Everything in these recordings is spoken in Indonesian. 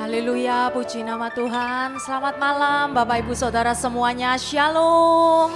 Haleluya, puji nama Tuhan. Selamat malam Bapak Ibu Saudara semuanya, Shalom.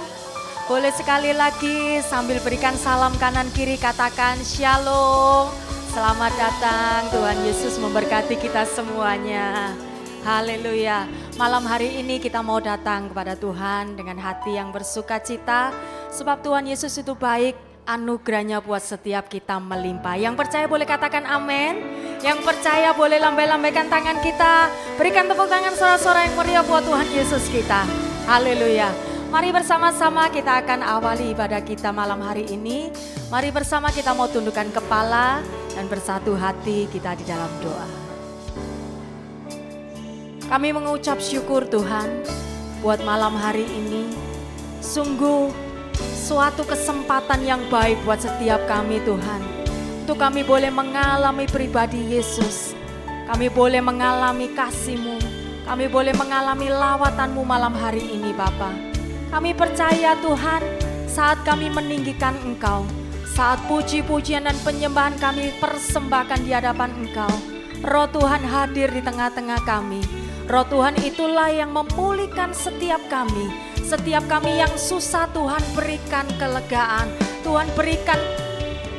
Boleh sekali lagi sambil berikan salam kanan kiri katakan Shalom. Selamat datang, Tuhan Yesus memberkati kita semuanya. Haleluya. Malam hari ini kita mau datang kepada Tuhan dengan hati yang bersukacita. Sebab Tuhan Yesus itu baik, anugerahnya buat setiap kita melimpah. Yang percaya boleh katakan amin. Yang percaya boleh lambai-lambaikan tangan kita. Berikan tepuk tangan sorak-sorak yang meriah buat Tuhan Yesus kita. Haleluya. Mari bersama-sama kita akan awali ibadah kita malam hari ini. Mari bersama kita mau tundukkan kepala dan bersatu hati kita di dalam doa. Kami mengucap syukur Tuhan buat malam hari ini. Sungguh suatu kesempatan yang baik buat setiap kami Tuhan. Untuk kami boleh mengalami pribadi Yesus. Kami boleh mengalami kasih-Mu. Kami boleh mengalami lawatan-Mu malam hari ini Bapa. Kami percaya Tuhan saat kami meninggikan Engkau. Saat puji-pujian dan penyembahan kami persembahkan di hadapan Engkau. Roh Tuhan hadir di tengah-tengah kami. Roh Tuhan itulah yang memulihkan setiap kami. Setiap kami yang susah Tuhan berikan kelegaan. Tuhan berikan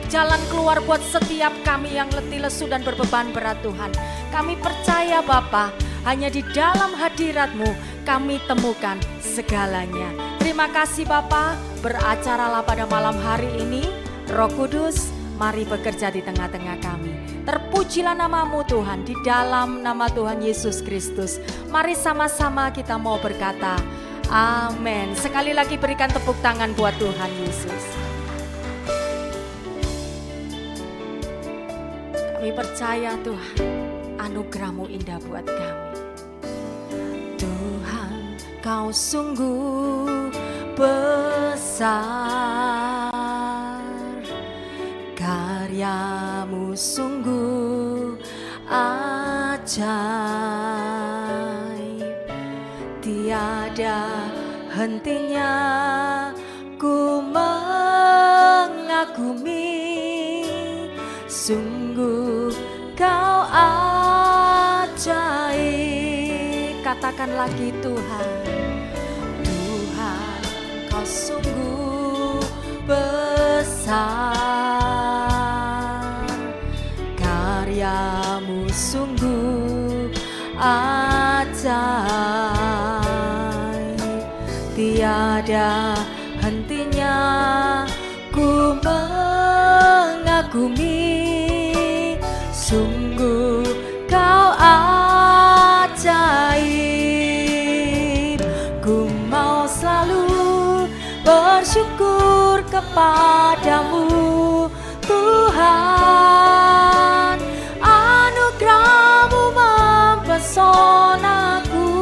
jalan keluar buat setiap kami yang letih lesu dan berbeban berat Tuhan. Kami percaya Bapa, hanya di dalam hadirat-Mu kami temukan segalanya. Terima kasih Bapa, beracaralah pada malam hari ini. Roh Kudus, mari bekerja di tengah-tengah kami. Terpujilah nama-Mu Tuhan, di dalam nama Tuhan Yesus Kristus. Mari sama-sama kita mau berkata, amin. Sekali lagi berikan tepuk tangan buat Tuhan Yesus. Kami percaya Tuhan, anugerah-Mu indah buat kami. Tuhan, Kau sungguh besar, karya-Mu sungguh ajaib. Tiada hentinya ku mengagumi. Sungguh Kau ajaib. Katakan lagi Tuhan. Tuhan, Kau sungguh besar, karya-Mu sungguh ajaib. Tiada hentinya ku mengagumi. Sungguh Kau ajaib. Ku mau selalu bersyukur kepadamu Tuhan. Anugerah-Mu mempesonaku.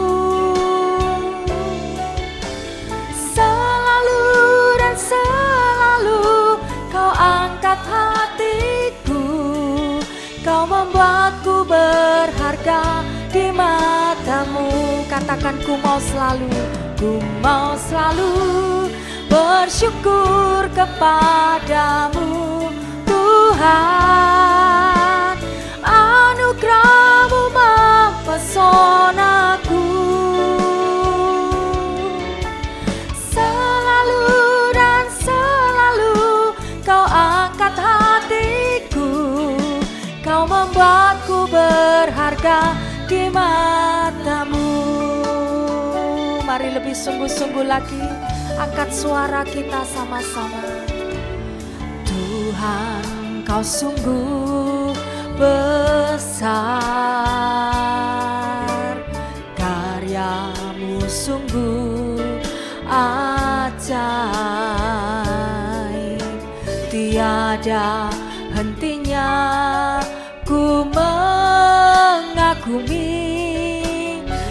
Selalu dan selalu Kau angkat hatiku. Kau membuatku berharga di mata-Mu. Katakan ku mau selalu bersyukur kepadamu Tuhan. Anugerah-Mu mempesonaku. Selalu dan selalu Kau angkat hatiku. Kau membuatku berharga di mata-Mu. Mari lebih sungguh-sungguh lagi, angkat suara kita sama-sama. Tuhan, Kau sungguh besar, karya-Mu sungguh ajaib. Tiada hentinya ku mengagumi.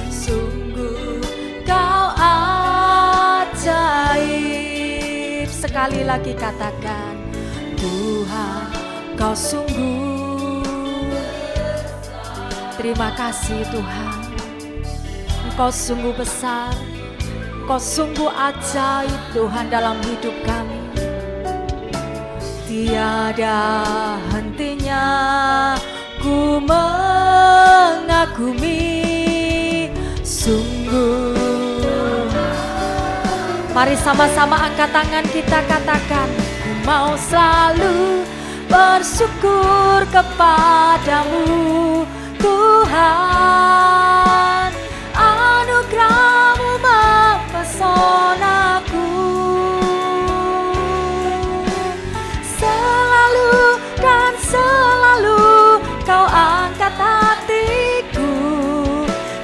Sungguh Kau ajaib. Sekali lagi katakan, Tuhan, Kau sungguh. Terima kasih Tuhan. Engkau sungguh besar. Engkau sungguh ajaib Tuhan dalam hidup kami. Tiada hentinya ku mengagumi. Mari sama-sama angkat tangan kita katakan, ku mau selalu bersyukur kepadamu Tuhan, anugerah-Mu mempesonaku. Selalu dan selalu Kau angkat hatiku,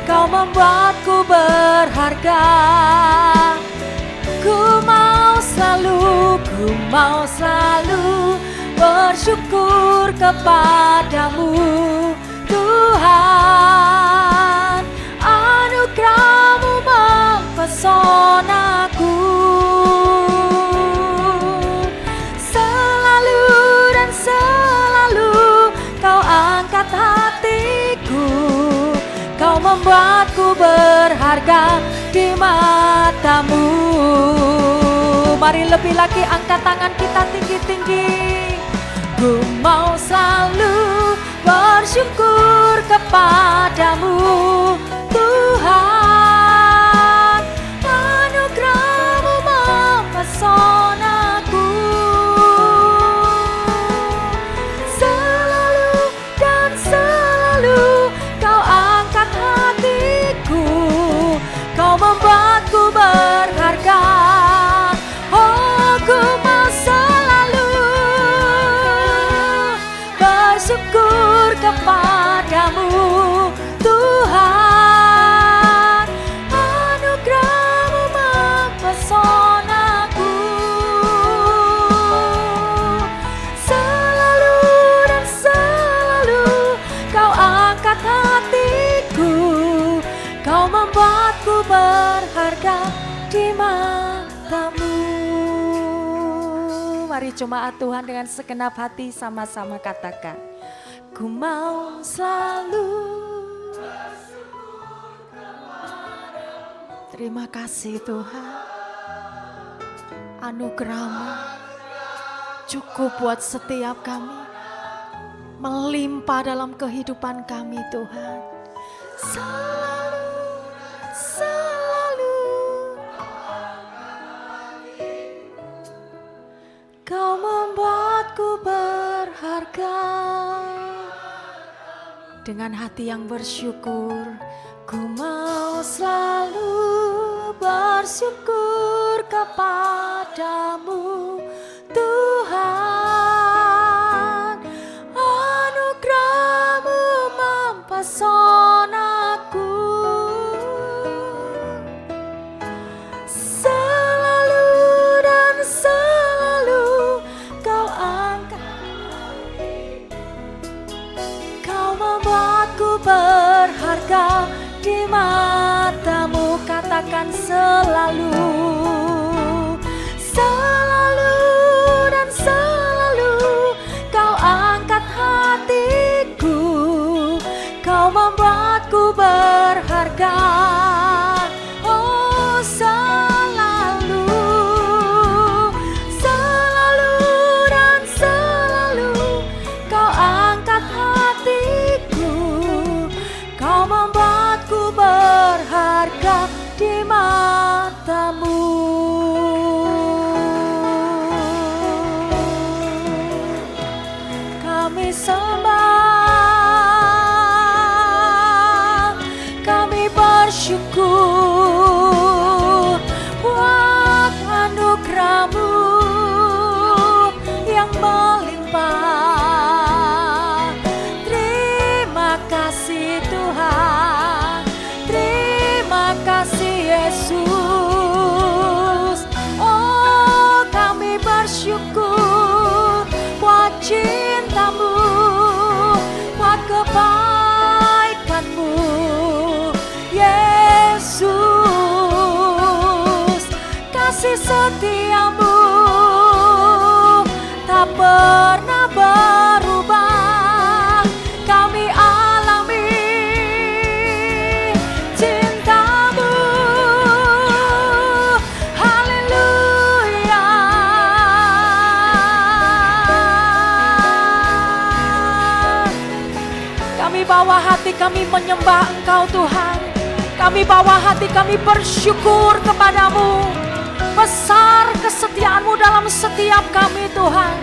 Kau membuatku berharga. Ku mau selalu bersyukur kepadamu Tuhan, anugerah-Mu mempesonaku. Selalu dan selalu Kau angkat hatiku, Kau membuatku berharga di mata-Mu. Mari lebih lagi angkat tangan kita tinggi-tinggi. Ku mau selalu bersyukur kepadamu Tuhan, anugerah-Mu mempesonaku. Selalu dan selalu Kau angkat hatiku, Kau membuatku berharga. Bersyukur kepadamu Tuhan, anugerah-Mu mempesonaku. Selalu dan selalu Kau angkat hatiku, Kau membuatku berharga di mata-Mu. Mari jemaat Tuhan dengan segenap hati sama-sama katakan, ku mau selalu. Terima kasih Tuhan, anugerah-Mu cukup buat setiap kami, melimpah dalam kehidupan kami Tuhan. Selalu, selalu Kau membuatku berharga. Dengan hati yang bersyukur, ku mau selalu bersyukur kepadamu Tuhan, anugerah-Mu mempesonaku. Selalu dan selalu Kau angkat, Kau membuatku berharga di mata-Mu. Katakan selalu, selalu dan selalu Kau angkat hatiku, Kau membuatku berharga. Oh selalu, selalu dan selalu Kau angkat hatiku, Kau membuatku berharga di mata-Mu. Kami sembah, kami bersyukur buat anugerah-Mu yang melimpah. Terima kasih Tuhan, terima kasih Yesus. Oh kami bersyukur buat cinta-Mu, buat kebaikan-Mu Yesus. Kasih setia-Mu tak pernah berubah. Kami alami cinta-Mu. Haleluya. Kami bawa hati kami menyembah Engkau Tuhan. Kami bawa hati kami bersyukur kepadamu. besar kesetiaan-Mu dalam setiap kami Tuhan.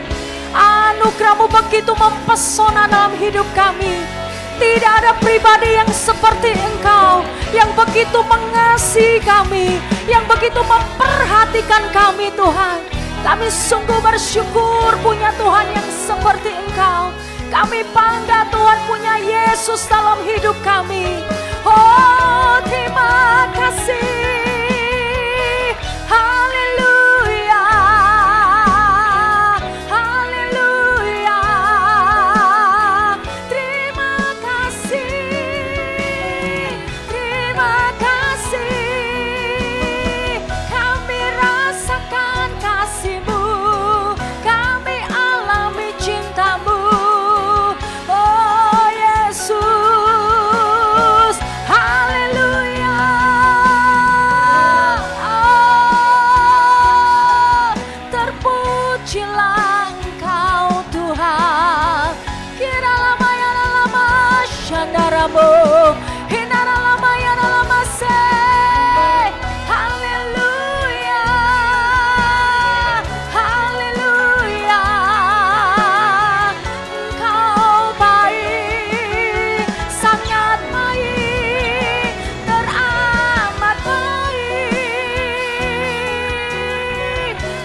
Anugerah-Mu begitu mempesona dalam hidup kami. Tidak ada pribadi yang seperti Engkau, yang begitu mengasihi kami, yang begitu memperhatikan kami Tuhan. Kami sungguh bersyukur punya Tuhan yang seperti Engkau. Kami bangga Tuhan punya Yesus dalam hidup kami. Oh, terima kasih. Haleluya. Haleluya. Terima kasih. Terima kasih. Kami rasakan kasih-Mu. Kami alami cinta-Mu. Oh Yesus. Haleluya. Oh, terpujilah Engkau Tuhan. Kira lama ya lama shandaramu. Hinara lama ya lama se. Haleluya. Haleluya. Engkau baik, sangat baik, teramat baik.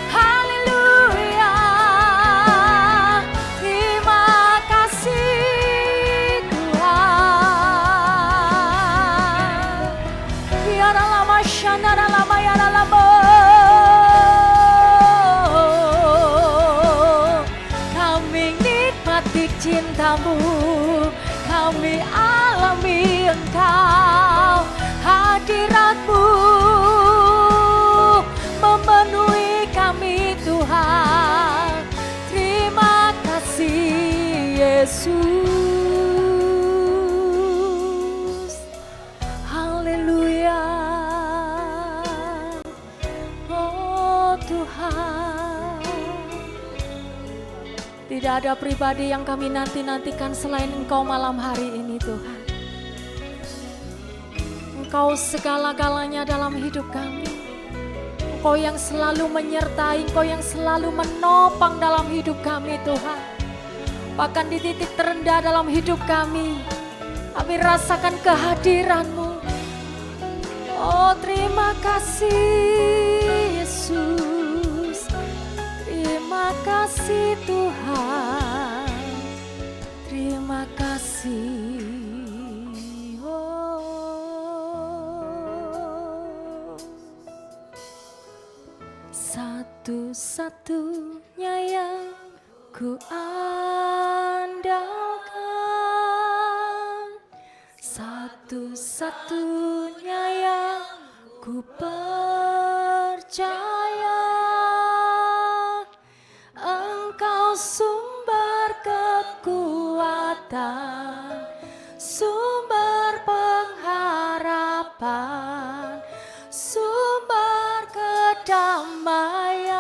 Haleluya. Terima kasih Tuhan. Biara lama shandara lama ya lama. Kami nikmati cinta-Mu, kami alami Engkau, hadirat-Mu memenuhi kami Tuhan. Terima kasih Yesus. Haleluya. Oh Tuhan, tidak ada pribadi yang kami nanti-nantikan selain Engkau malam hari ini Tuhan. Engkau segala-galanya dalam hidup kami. Engkau yang selalu menyertai, Engkau yang selalu menopang dalam hidup kami Tuhan. Bahkan di titik terendah dalam hidup kami rasakan kehadiran-Mu. Oh terima kasih Yesus. Terima kasih Tuhan. Terima kasih. Oh, satu-satunya yang ku andalkan, satu-satunya yang ku percaya. Engkau sumber kekuatan, sumber pengharapan, sumber kedamaian.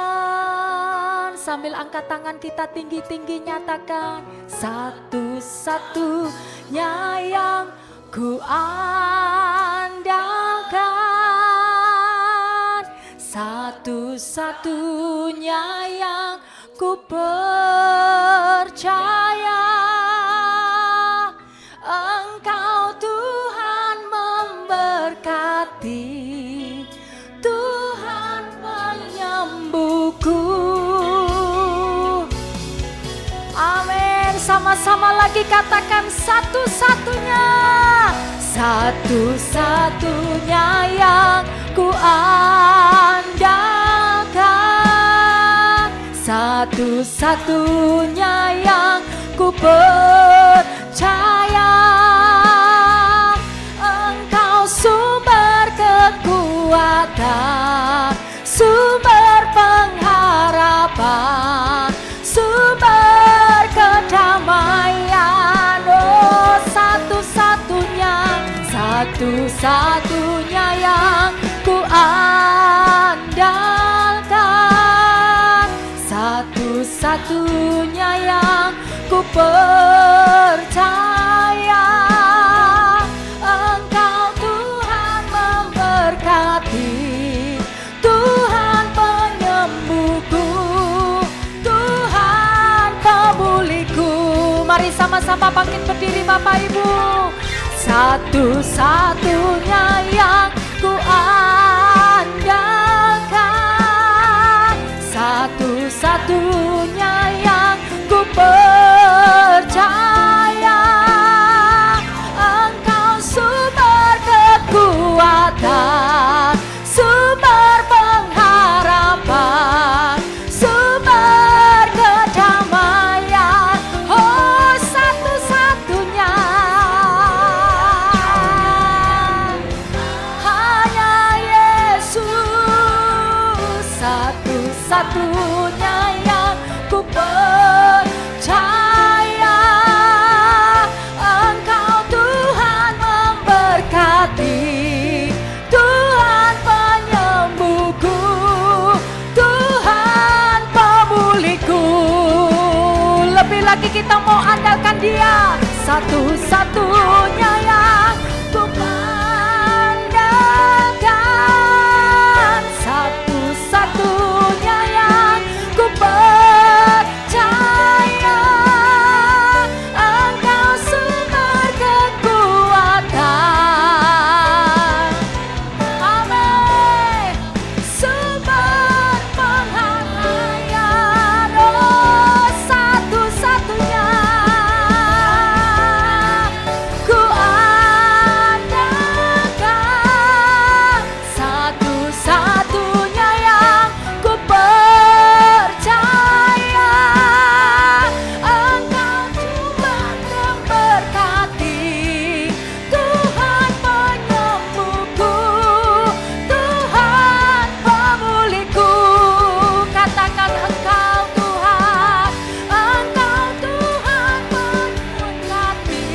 Sambil angkat tangan kita tinggi-tinggi nyatakan, satu-satunya yang ku andalkan, satu-satunya yang ku percaya. Engkau Tuhan memberkati, Tuhan penyembuhku. Amin. Sama-sama lagi katakan, satu-satunya, satu-satunya yang ku andalkan, satu-satunya yang ku percaya. Engkau sumber kekuatan, sumber pengharapan, sumber kedamaian. Oh satu-satunya, satu-satunya yang ku andalkan, satu-satunya yang ku percaya. Engkau Tuhan memberkati, Tuhan sama-sama bangkit berdiri Bapak Ibu. Satu-satunya yang ku andalkan, satu-satunya yang ku percaya, Engkau sumber kekuatan, sumber pengharapan, sumber kedamaian. Oh, satu-satunya hanya Yesus, satu-satunya yang ku percaya. Engkau Tuhan memberkati, Tuhan penyembuhku, Tuhan pemulihku. Lebih lagi kita mau andalkan Dia, satu-satunya yang ku andalkan, satu-satunya yang ku percaya. Engkau sumber kekuatan, amin, sumber pengharapan. Oh, satu-satunya ku andalkan, satu-satunya yang ku percaya. Engkau Tuhan memberkati, Tuhan penyembuhku, Tuhan pemulihku. Katakan Engkau Tuhan, Engkau Tuhan memberkati,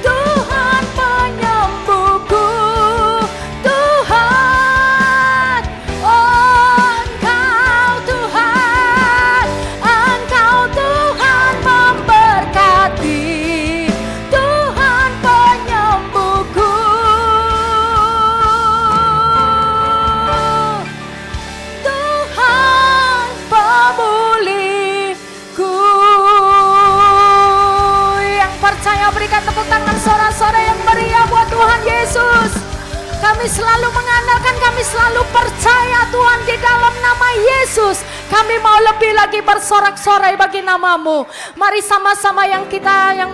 Tuhan penyembuhku, Tuhan. Oh, Engkau Tuhan, Engkau Tuhan memberkati, Tuhan penyembuhku, Tuhan pemulihku. Yang percaya berikan tepuk tangan sorak-sorai yang meriah buat Tuhan Yesus. Kami selalu mengandalkan, kami selalu percaya Tuhan di dalam nama Yesus. Kami mau lebih lagi bersorak-sorai bagi nama-Mu. Mari sama-sama yang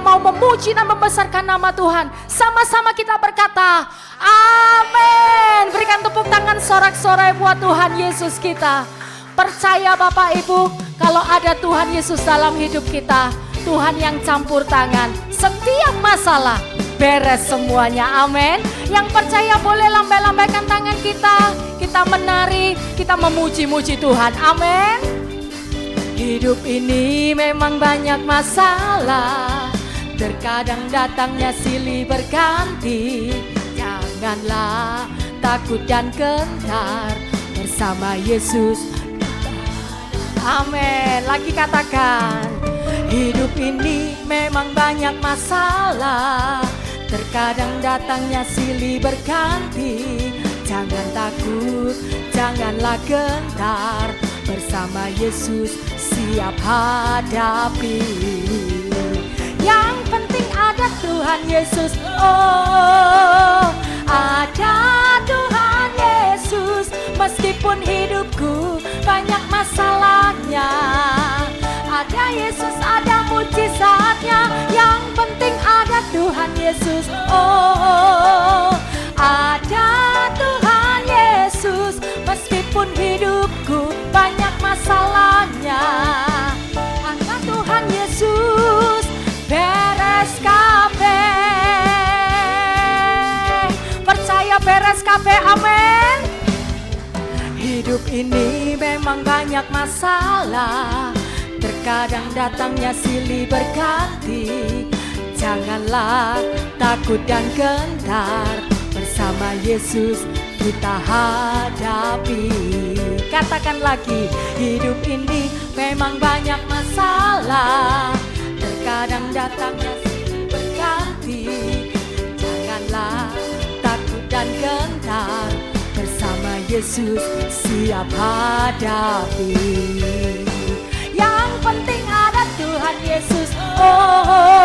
mau memuji dan membesarkan nama Tuhan, sama-sama kita berkata, amin. Berikan tepuk tangan sorak-sorai buat Tuhan Yesus kita. Percaya Bapak Ibu, kalau ada Tuhan Yesus dalam hidup kita, Tuhan yang campur tangan, setiap masalah beres semuanya, amin. Yang percaya boleh lambai-lambaikan tangan kita menari, kita memuji-muji Tuhan, amin. Hidup ini memang banyak masalah, terkadang datangnya silih berganti. Janganlah takut dan gentar, bersama Yesus, amin. Lagi katakan, hidup ini memang banyak masalah, terkadang datangnya silih berganti. Jangan takut, janganlah gentar, bersama Yesus siap hadapi. Yang penting ada Tuhan Yesus, oh ada Tuhan Yesus. Meskipun hidupku banyak masalahnya, ada Yesus, ada mujizatnya. Yang penting ada Tuhan Yesus, oh ada Tuhan Yesus. Meskipun hidupku banyak masalahnya, ada Tuhan Yesus, beres kabeh. Percaya beres kabeh, amin. Hidup ini memang banyak masalah, terkadang datangnya silih berganti. Janganlah takut dan gentar, bersama Yesus kita hadapi. Katakan lagi, hidup ini memang banyak masalah, terkadang datangnya silih berganti. Janganlah takut dan gentar, bersama Yesus siap hadapi. Yang penting ada Tuhan Yesus, oh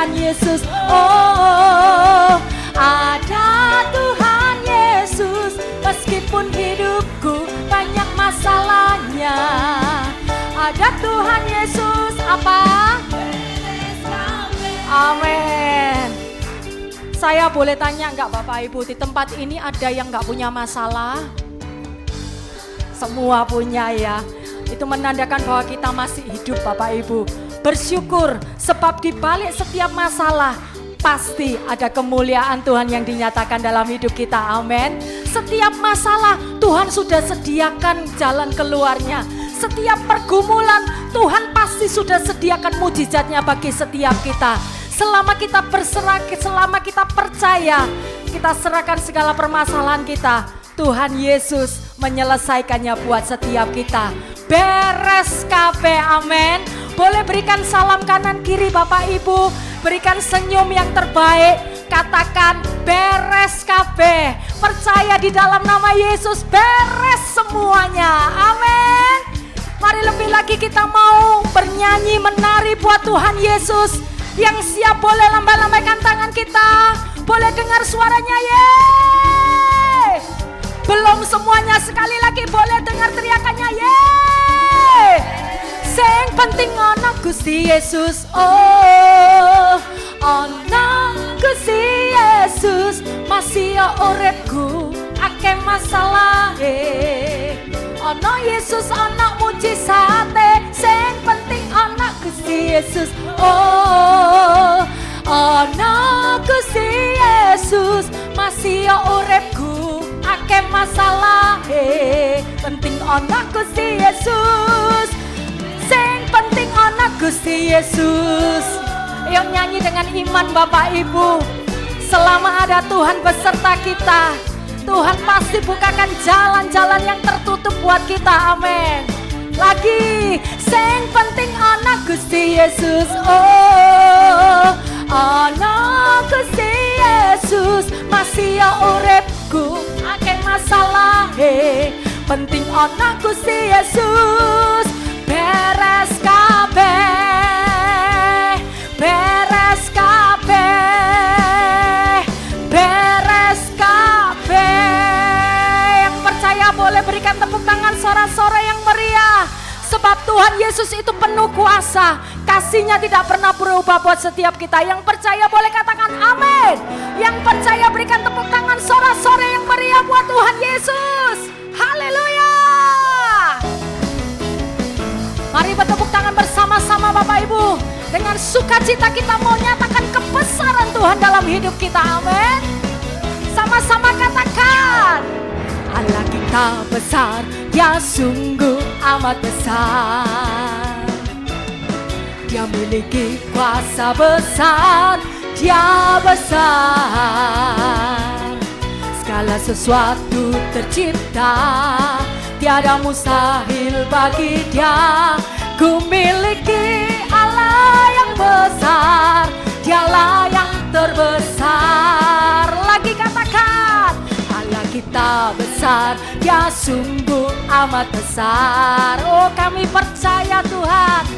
Tuhan Yesus. Oh, ada Tuhan Yesus. Meskipun hidupku banyak masalahnya, ada Tuhan Yesus. Apa? Amin. Saya boleh tanya enggak Bapak Ibu, di tempat ini ada yang enggak punya masalah? Semua punya ya. Itu menandakan bahwa kita masih hidup Bapak Ibu. Bersyukur sebab di balik setiap masalah pasti ada kemuliaan Tuhan yang dinyatakan dalam hidup kita. Amin. Setiap masalah Tuhan sudah sediakan jalan keluarnya. Setiap pergumulan Tuhan pasti sudah sediakan mujizatnya bagi setiap kita. Selama kita berserah, selama kita percaya, kita serahkan segala permasalahan kita, Tuhan Yesus menyelesaikannya buat setiap kita. Beres kabeh, amin. Boleh berikan salam kanan kiri Bapak Ibu, berikan senyum yang terbaik, katakan beres kabeh. Percaya di dalam nama Yesus beres semuanya, amin. Mari lebih lagi kita mau bernyanyi menari buat Tuhan Yesus. Yang siap boleh lambai-lambaikan tangan kita, boleh dengar suaranya yeay. Belum semuanya, sekali lagi boleh dengar teriakannya yeay. Sing penting ana Gusti Yesus, oh ana Gusti Yesus, masih uripku akeh masalahe. Ana Yesus ana mujizate, sing penting ana Gusti Yesus, oh ana Gusti Yesus, masih uripku akeh masalahe. Penting ana Gusti Yesus, sing penting ana Gusti Yesus. Yuk nyanyi dengan iman Bapak Ibu. Selama ada Tuhan beserta kita, Tuhan pasti bukakan jalan-jalan yang tertutup buat kita, amin. Lagi, sing penting ana Gusti Yesus, oh ana Gusti Yesus, masih uripku akeh masalahe. Penting ana Gusti Yesus, beres kabeh, beres kabeh, beres kabeh. Yang percaya boleh berikan tepuk tangan sorak-sorai yang meriah. Sebab Tuhan Yesus itu penuh kuasa, kasih-Nya tidak pernah berubah buat setiap kita. Yang percaya boleh katakan amin. Yang percaya berikan tepuk tangan sorak-sorai yang meriah buat Tuhan Yesus. Haleluya. Mari bertepuk tangan bersama-sama Bapak Ibu. Dengan sukacita kita mau nyatakan kebesaran Tuhan dalam hidup kita, amin. Sama-sama katakan, Allah kita besar, Dia sungguh amat besar. Dia miliki kuasa besar, Dia besar. Segala sesuatu tercipta, tiada mustahil bagi Dia. Ku miliki Allah yang besar, Dialah yang terbesar. Lagi katakan, Allah kita besar, Dia sungguh amat besar. Oh kami percaya Tuhan,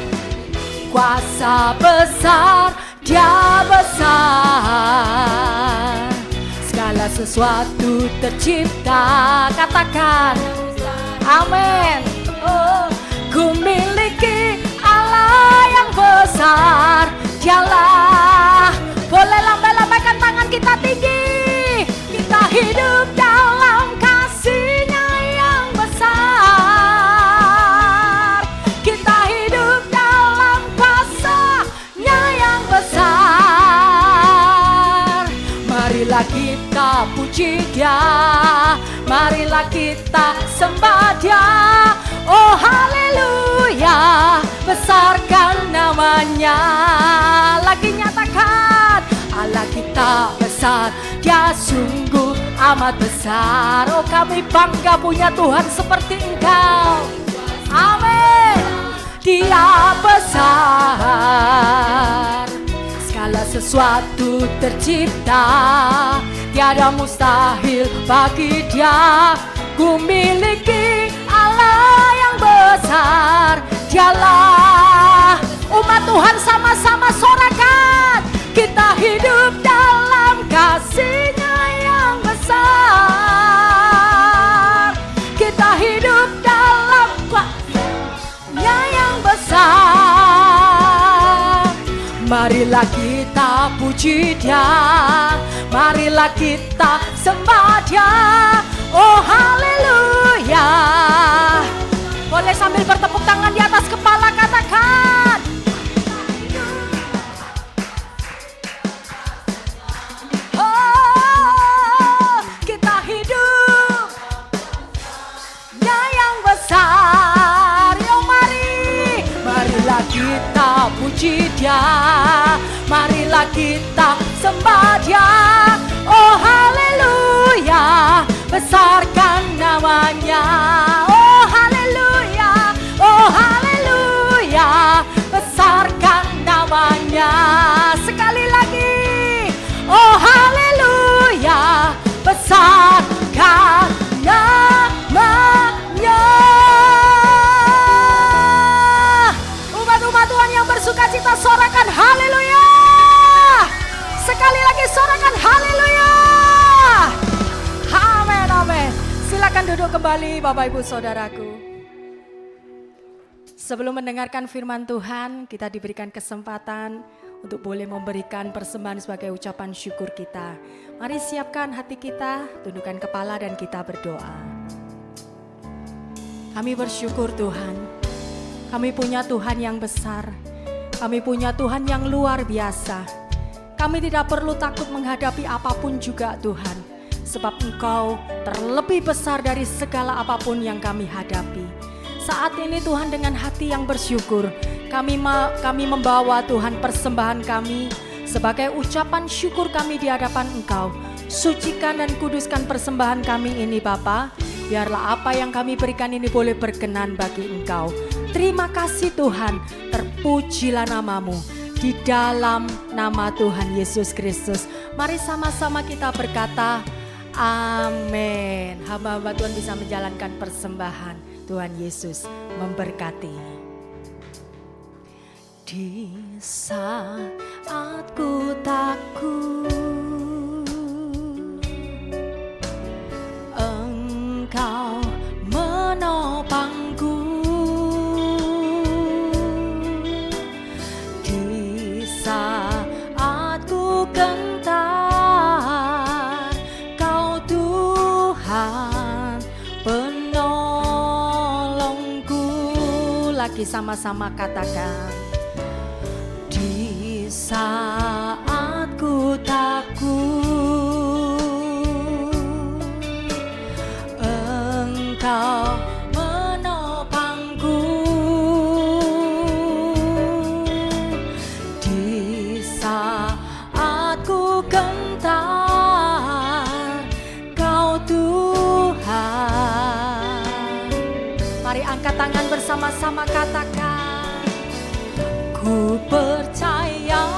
kuasa besar, Dia besar. Segala sesuatu tercipta, katakan amin. Oh, ku miliki Allah yang besar, Dialah. Boleh lambai-lambaikan tangan kita tinggi. Kita hidup dalam kasih-Nya yang besar. Kita hidup dalam kuasa-Nya yang besar. Marilah kita puji Dia, marilah kita sembah Dia. Oh haleluya, besarkan namanya. Lagi nyatakan, Allah kita besar, Dia sungguh amat besar. Oh kami bangga punya Tuhan seperti Engkau, amin. Dia besar, segala sesuatu tercipta, tiada mustahil bagi Dia. Ku miliki Allah yang besar, Dialah. Umat Tuhan sama-sama sorakan, Kita hidup dalam kasih-Nya yang besar. Kita hidup dalam kuasa-Nya yang besar. Marilah kita puji Dia, marilah kita sembah Dia. Oh haleluya. Boleh sambil bertepuk tangan di atas kepala, katakan. Oh, kita hidup Nya yang besar. Yo mari, marilah kita puji Dia, marilah kita sembah Dia. Oh haleluya, besarkan namanya. Oh haleluya, oh haleluya, besarkan namanya. Sekali lagi, oh haleluya, besarkan namanya. Umat-umat Tuhan yang bersuka cita, sorakan haleluya. Sekali lagi sorakan haleluya. Amin, amin. Silakan duduk kembali Bapak Ibu Saudaraku. Sebelum mendengarkan firman Tuhan, kita diberikan kesempatan untuk boleh memberikan persembahan sebagai ucapan syukur kita. Mari siapkan hati kita, tundukkan kepala dan kita berdoa. Kami bersyukur Tuhan, kami punya Tuhan yang besar, kami punya Tuhan yang luar biasa. Kami tidak perlu takut menghadapi apapun juga Tuhan, sebab Engkau terlebih besar dari segala apapun yang kami hadapi. Saat ini Tuhan, dengan hati yang bersyukur, kami membawa Tuhan persembahan kami sebagai ucapan syukur kami di hadapan Engkau. Sucikan dan kuduskan persembahan kami ini Bapa. Biarlah apa yang kami berikan ini boleh berkenan bagi Engkau. Terima kasih Tuhan, terpujilah nama-Mu. Di dalam nama Tuhan Yesus Kristus, mari sama-sama kita berkata, amin. Hamba-hamba Tuhan bisa menjalankan persembahan. Tuhan Yesus memberkati. Di saat ku takut, Engkau menopangku. Di saat ku gentar, Kau Tuhan penolongku. Lagi sama-sama katakan. Di saat ku takut, Engkau menopangku. Di saat ku gentar, Kau Tuhan. Mari angkat tangan bersama-sama katakan. Ku percaya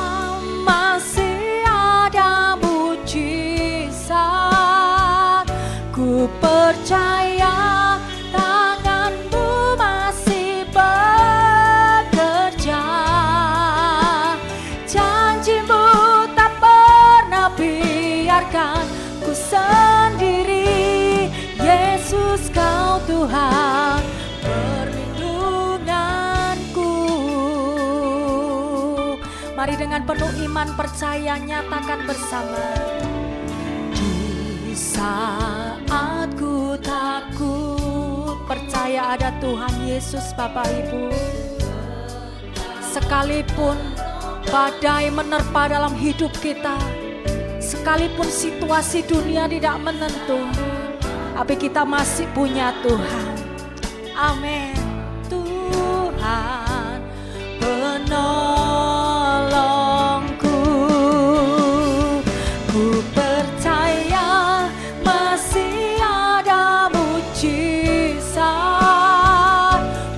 masih ada mujizat. Ku percaya tangan-Mu masih bekerja. Janji-Mu tak pernah biarkan ku sendiri. Yesus Kau Tuhan perlindunganku. Mari dengan penuh iman percaya nyatakan bersama. Di saat ku takut, percaya ada Tuhan Yesus Bapak Ibu. Sekalipun badai menerpa dalam hidup kita, sekalipun situasi dunia tidak menentu, tapi kita masih punya Tuhan. Amin. Tuhan penolongku. Ku percaya masih ada mujizat.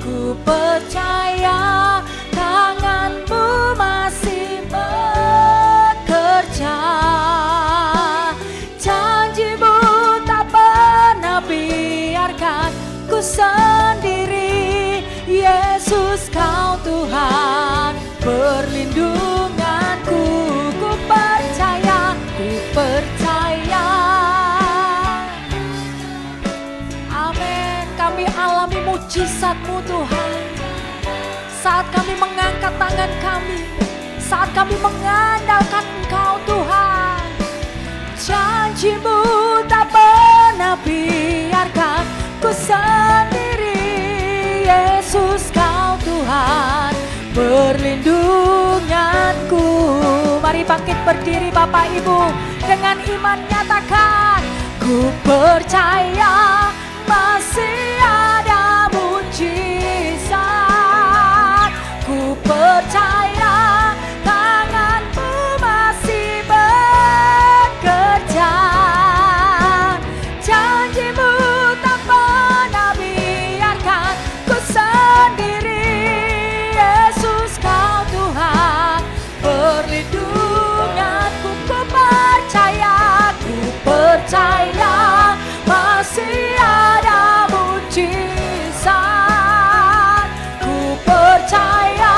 Ku percaya tangan-Mu masih bekerja. Janji-Mu tak pernah biarkan ku sendiri. Yesus Kau Tuhan mujizat-Mu Tuhan. Saat kami mengangkat tangan kami, saat kami mengandalkan Engkau Tuhan. Janji-Mu tak pernah biarkan ku sendiri. Yesus Kau Tuhan perlindunganku. Mari bangkit berdiri Bapak Ibu, dengan iman nyatakan, ku percaya masih ada mujizat. Ku percaya tangan-Mu masih bekerja. Janji-Mu tak pernah biarkan ku sendiri. Yesus Kau Tuhan perlindunganku. Ku percaya masih ada mujizat. Ku percaya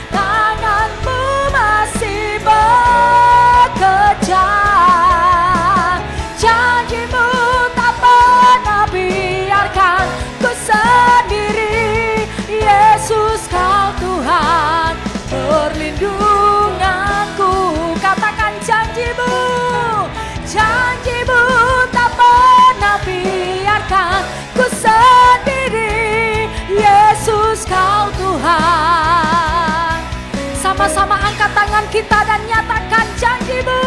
tangan-Mu masih bekerja. Janji-Mu tak pernah biarkan ku sendiri. Yesus Kau Tuhan perlindunganku. Katakan janji-Mu, janji-Mu tak pernah biarkan ku sendiri. Yesus Kau Tuhan. Sama-sama angkat tangan kita dan nyatakan janji-Mu,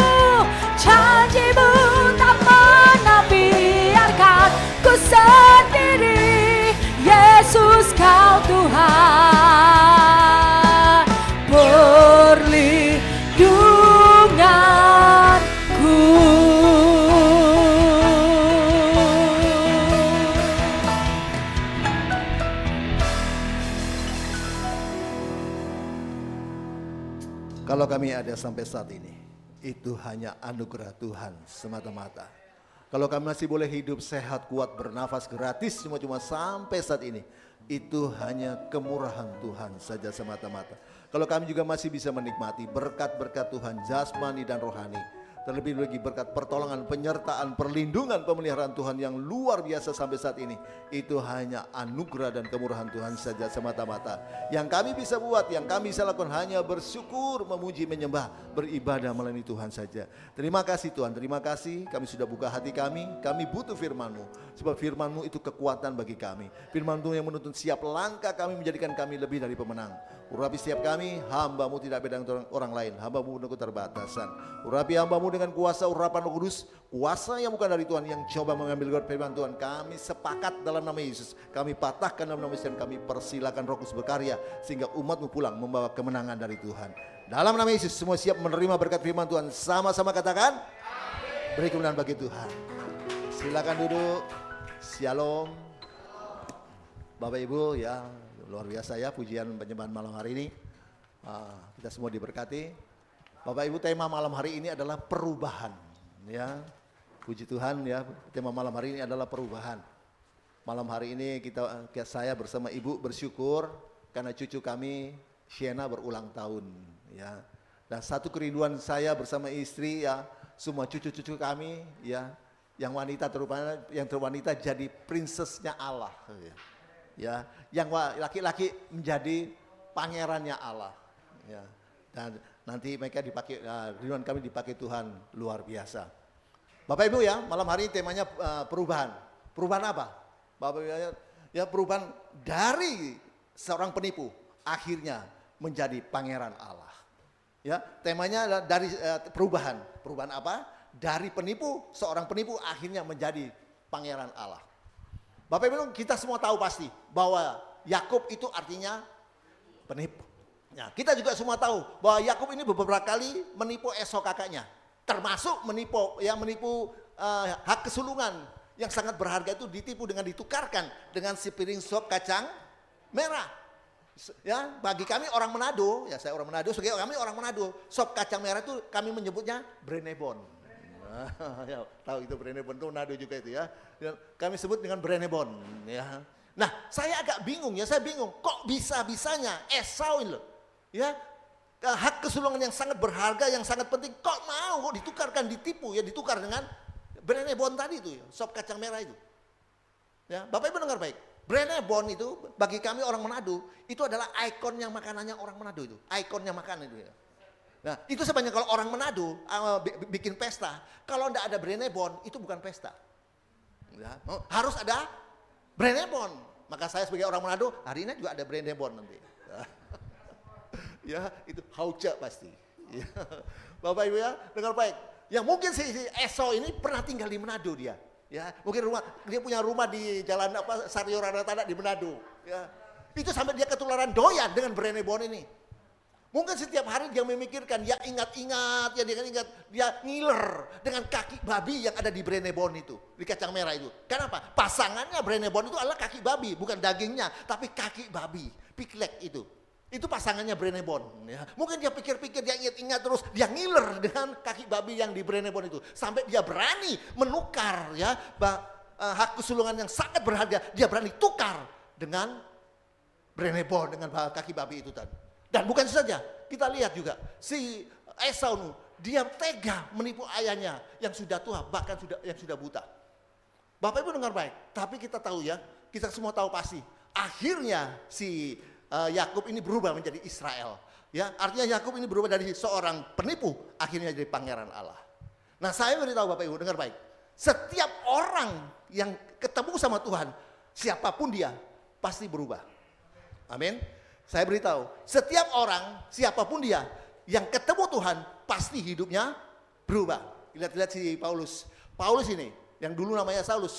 janji-Mu tak pernah biarkan ku sendiri. Yesus Kau Tuhan perlindunganku. Kalau kami ada sampai saat ini, itu hanya anugerah Tuhan semata-mata. Kalau kami masih boleh hidup sehat, kuat, bernafas gratis cuma sampai saat ini, itu hanya kemurahan Tuhan saja semata-mata. Kalau kami juga masih bisa menikmati berkat-berkat Tuhan jasmani dan rohani, terlebih lagi berkat pertolongan, penyertaan, perlindungan, pemeliharaan Tuhan yang luar biasa sampai saat ini, itu hanya anugerah dan kemurahan Tuhan saja semata-mata. Yang kami bisa buat, yang kami bisa lakukan hanya bersyukur, memuji, menyembah, beribadah melalui Tuhan saja. Terima kasih Tuhan, terima kasih kami sudah buka hati kami butuh firman-Mu, sebab firman-Mu itu kekuatan bagi kami. Firman-Mu yang menuntun siap langkah kami, menjadikan kami lebih dari pemenang. Urapi setiap kami, hamba-Mu tidak beda dengan orang lain, hamba-Mu penuh keterbatasan. Urapi hamba-Mu dengan kuasa urapan Roh Kudus, kuasa yang bukan dari Tuhan, yang coba mengambil firman Tuhan. Kami sepakat dalam nama Yesus, kami patahkan dalam nama Yesus, dan kami persilakan Roh Kudus berkarya, sehingga umat-Mu pulang membawa kemenangan dari Tuhan. Dalam nama Yesus, semua siap menerima berkat firman Tuhan. Sama-sama katakan, beri kemenangan bagi Tuhan. Silakan duduk. Shalom. Bapak Ibu ya, luar biasa ya pujian penyembahan malam hari ini. Kita semua diberkati. Bapak Ibu, tema malam hari ini adalah perubahan ya. Puji Tuhan ya, tema malam hari ini adalah perubahan. Malam hari ini saya bersama Ibu bersyukur karena cucu kami Siena berulang tahun ya. Dan satu kerinduan saya bersama istri ya, semua cucu-cucu kami ya, yang wanita terutama, yang terwanita jadi princessnya Allah ya, yang laki-laki menjadi pangerannya Allah ya. Dan nanti mereka dipakai, rinduan kami dipakai Tuhan luar biasa. Bapak Ibu ya, malam hari ini temanya perubahan. Perubahan apa? Bapak Ibu ya, perubahan dari seorang penipu akhirnya menjadi pangeran Allah. Ya, temanya adalah dari perubahan. Perubahan apa? Dari penipu, seorang penipu akhirnya menjadi pangeran Allah. Bapak Ibu, kita semua tahu pasti bahwa Yakub itu artinya penipu. Nah, kita juga semua tahu bahwa Yakub ini beberapa kali menipu Esau kakaknya, termasuk menipu hak kesulungan yang sangat berharga itu ditipu dengan ditukarkan dengan sepiring sop kacang merah. Ya, bagi kami orang Manado, ya saya orang Manado, sebagai kami orang Manado, sop kacang merah itu kami menyebutnya Brenebon. Ya, tahu itu Brenebon itu Manado juga itu ya. Kami sebut dengan Brenebon ya. Nah, saya agak bingung ya, saya bingung kok bisa-bisanya Esau ini loh. Ya, hak kesulungan yang sangat berharga, yang sangat penting kok mau kok ditukarkan, ditipu ya, ditukar dengan Brenebon tadi itu ya, sop kacang merah itu. Ya, Bapak Ibu dengar baik. Brenebon itu bagi kami orang Manado itu adalah ikonnya makanannya orang Manado itu. Ikonnya makanan itu ya. Nah itu sebenarnya kalau orang Manado bikin pesta, kalau enggak ada Brenebon itu bukan pesta. Ya, harus ada Brenebon. Maka saya sebagai orang Manado hari ini juga ada Brenebon nanti. Ya itu hauca pasti. Ya. Bapak Ibu ya dengar baik. Yang mungkin si Esau ini pernah tinggal di Manado dia. Ya, mungkin dia punya rumah di jalan Saryo Ranatana di Manado. Ya. Itu sampai dia ketularan doyan dengan Brenebon ini. Mungkin setiap hari dia memikirkan, ya ingat-ingat, ya dia ingat, dia ngiler dengan kaki babi yang ada di Brenebon itu, di kacang merah itu. Kenapa? Pasangannya Brenebon itu adalah kaki babi, bukan dagingnya, tapi kaki babi, piklek itu. Itu pasangannya Brenebon. Ya. Mungkin dia pikir-pikir, dia ingat-ingat terus, dia ngiler dengan kaki babi yang di Brenebon itu. Sampai dia berani menukar ya hak kesulungan yang sangat berharga, dia berani tukar dengan Brenebon, dengan kaki babi itu tadi. Dan bukan saja, kita lihat juga si Esau dia tega menipu ayahnya yang sudah tua, bahkan yang sudah buta. Bapak Ibu dengar baik, tapi kita tahu ya, kita semua tahu pasti, akhirnya si Yakub ini berubah menjadi Israel. Ya, artinya Yakub ini berubah dari seorang penipu akhirnya jadi pangeran Allah. Nah, saya beritahu Bapak Ibu dengar baik, setiap orang yang ketemu sama Tuhan, siapapun dia pasti berubah. Amin. Saya beritahu, setiap orang, siapapun dia, yang ketemu Tuhan, pasti hidupnya berubah. Lihat-lihat si Paulus. Paulus ini, yang dulu namanya Saulus,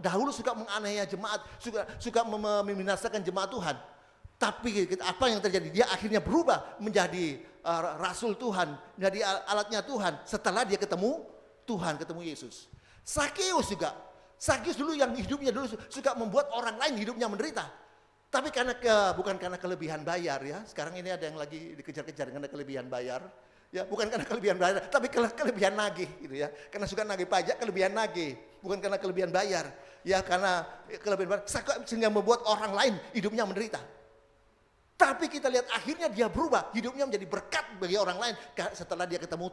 dahulu suka menganiaya jemaat, suka membinasakan jemaat Tuhan. Tapi apa yang terjadi? Dia akhirnya berubah menjadi rasul Tuhan, menjadi alatnya Tuhan. Setelah dia ketemu Tuhan, ketemu Yesus. Sakeus juga. Sakeus dulu yang hidupnya dulu suka membuat orang lain hidupnya menderita. Tapi bukan karena kelebihan bayar ya. Sekarang ini ada yang lagi dikejar-kejar karena kelebihan bayar. Ya, bukan karena kelebihan bayar, tapi kelebihan nagih gitu ya. Karena suka nagih pajak, kelebihan nagih. Bukan karena kelebihan bayar. Ya, karena kelebihan bayar sehingga membuat orang lain hidupnya menderita. Tapi kita lihat akhirnya dia berubah, hidupnya menjadi berkat bagi orang lain setelah dia ketemu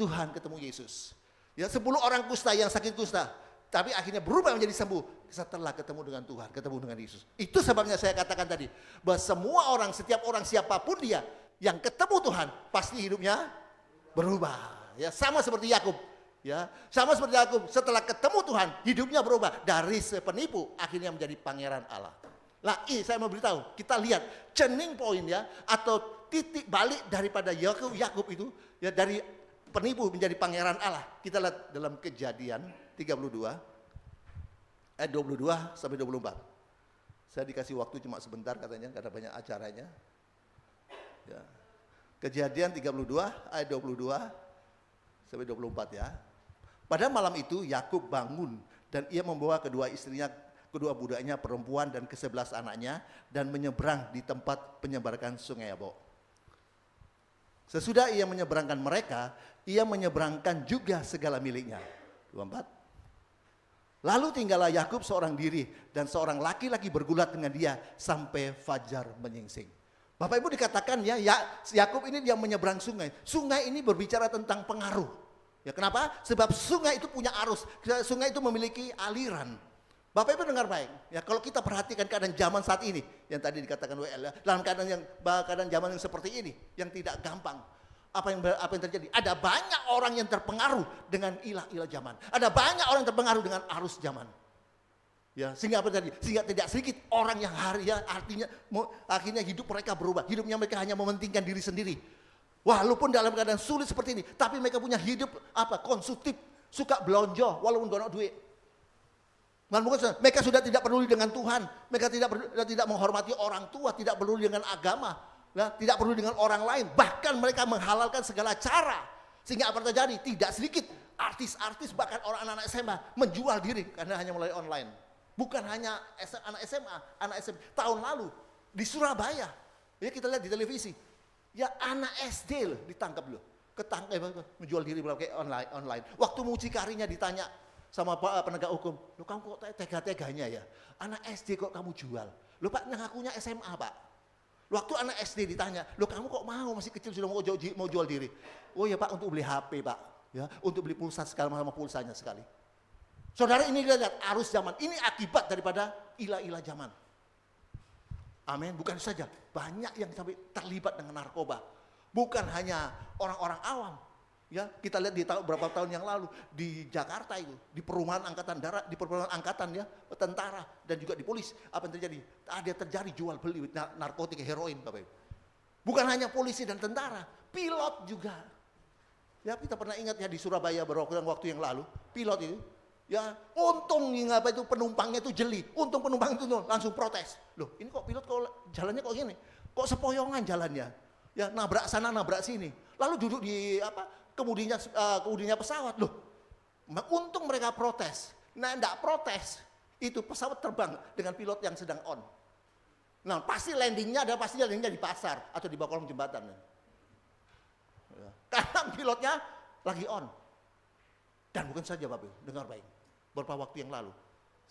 Tuhan, ketemu Yesus. Ya, 10 orang kusta yang sakit kusta, tapi akhirnya berubah menjadi sembuh setelah ketemu dengan Tuhan, ketemu dengan Yesus. Itu sebabnya saya katakan tadi, bahwa semua orang, setiap orang siapapun dia yang ketemu Tuhan, pasti hidupnya berubah. Ya, sama seperti Yakub. Ya, sama seperti Yakub, setelah ketemu Tuhan, hidupnya berubah dari penipu akhirnya menjadi pangeran Allah. Nah, saya mau beritahu, kita lihat turning point ya, atau titik balik daripada Yakub itu, ya dari penipu menjadi pangeran Allah. Kita lihat dalam Kejadian 32 ayat 22 sampai 24. Saya dikasih waktu cuma sebentar katanya, karena banyak acaranya. Ya. Kejadian 32 ayat 22 sampai 24 ya. Pada malam itu Yakub bangun dan ia membawa kedua istrinya, kedua budaknya perempuan dan ke-11 anaknya dan menyeberang di tempat penyeberangan Sungai Yabok. Sesudah ia menyeberangkan mereka, ia menyeberangkan juga segala miliknya. 24. Lalu tinggallah Yakub seorang diri dan seorang laki-laki bergulat dengan dia sampai fajar menyingsing. Bapak Ibu dikatakan ya Yakub ini dia menyeberang sungai. Sungai ini berbicara tentang pengaruh. Ya kenapa? Sebab sungai itu punya arus. Sungai itu memiliki aliran. Bapak Ibu dengar baik. Ya kalau kita perhatikan keadaan zaman saat ini yang tadi dikatakan WL ya, dalam keadaan zaman yang seperti ini yang tidak gampang. Apa yang terjadi? Ada banyak orang yang terpengaruh dengan ilah-ilah zaman. Ada banyak orang yang terpengaruh dengan arus zaman. Ya, sehingga apa terjadi? Sehingga tidak sedikit orang yang akhirnya hidup mereka berubah. Hidupnya mereka hanya mementingkan diri sendiri. Walaupun dalam keadaan sulit seperti ini, tapi mereka punya hidup konsumtif, suka belonjo walaupun gak ada duit. Mereka sudah tidak peduli dengan Tuhan, mereka tidak menghormati orang tua, tidak peduli dengan agama. Nah, tidak perlu dengan orang lain, bahkan mereka menghalalkan segala cara. Sehingga apa terjadi? Tidak sedikit artis-artis bahkan orang anak SMA menjual diri karena hanya melalui online. Bukan hanya anak SMA, anak SMP. Tahun lalu di Surabaya, ya kita lihat di televisi, ya anak SD loh ditangkap loh, menjual diri melalui online. Waktu mucikarinya ditanya sama penegak hukum, lo kamu kok tega-teganya ya, anak SD kok kamu jual? Lo Pak ngakunya SMA Pak. Waktu anak SD ditanya, lo kamu kok mau masih kecil sudah mau jual diri? Oh ya Pak, untuk beli HP Pak, ya, untuk beli pulsa sekali sama pulsanya sekali. Saudara, ini lihat arus zaman. Ini akibat daripada ilah-ilah zaman. Amin. Bukan saja, banyak yang sampai terlibat dengan narkoba. Bukan hanya orang-orang awam. Ya, kita lihat di beberapa tahun yang lalu di Jakarta itu, di perumahan angkatan darat, di perumahan angkatan ya, tentara dan juga di polisi. Apa yang terjadi? Ada terjadi jual beli narkotika, heroin, Bapak Ibu. Bukan hanya polisi dan tentara, pilot juga. Ya, kita pernah ingat ya di Surabaya beberapa waktu yang lalu, pilot itu ya, untung apa itu penumpangnya itu jeli. Untung penumpang itu langsung protes. Loh, ini kok pilot kok jalannya kok gini? Kok sepoyongan jalannya? Ya, nabrak sana, nabrak sini. Lalu duduk di kemudiannya pesawat. Loh, untung mereka protes. Nah, enggak protes, itu pesawat terbang dengan pilot yang sedang on. Nah, pasti landingnya di pasar atau di bawah kolong jembatan. Ya. Karena pilotnya lagi on. Dan bukan saja Bapak Ibu, dengar baik. Beberapa waktu yang lalu,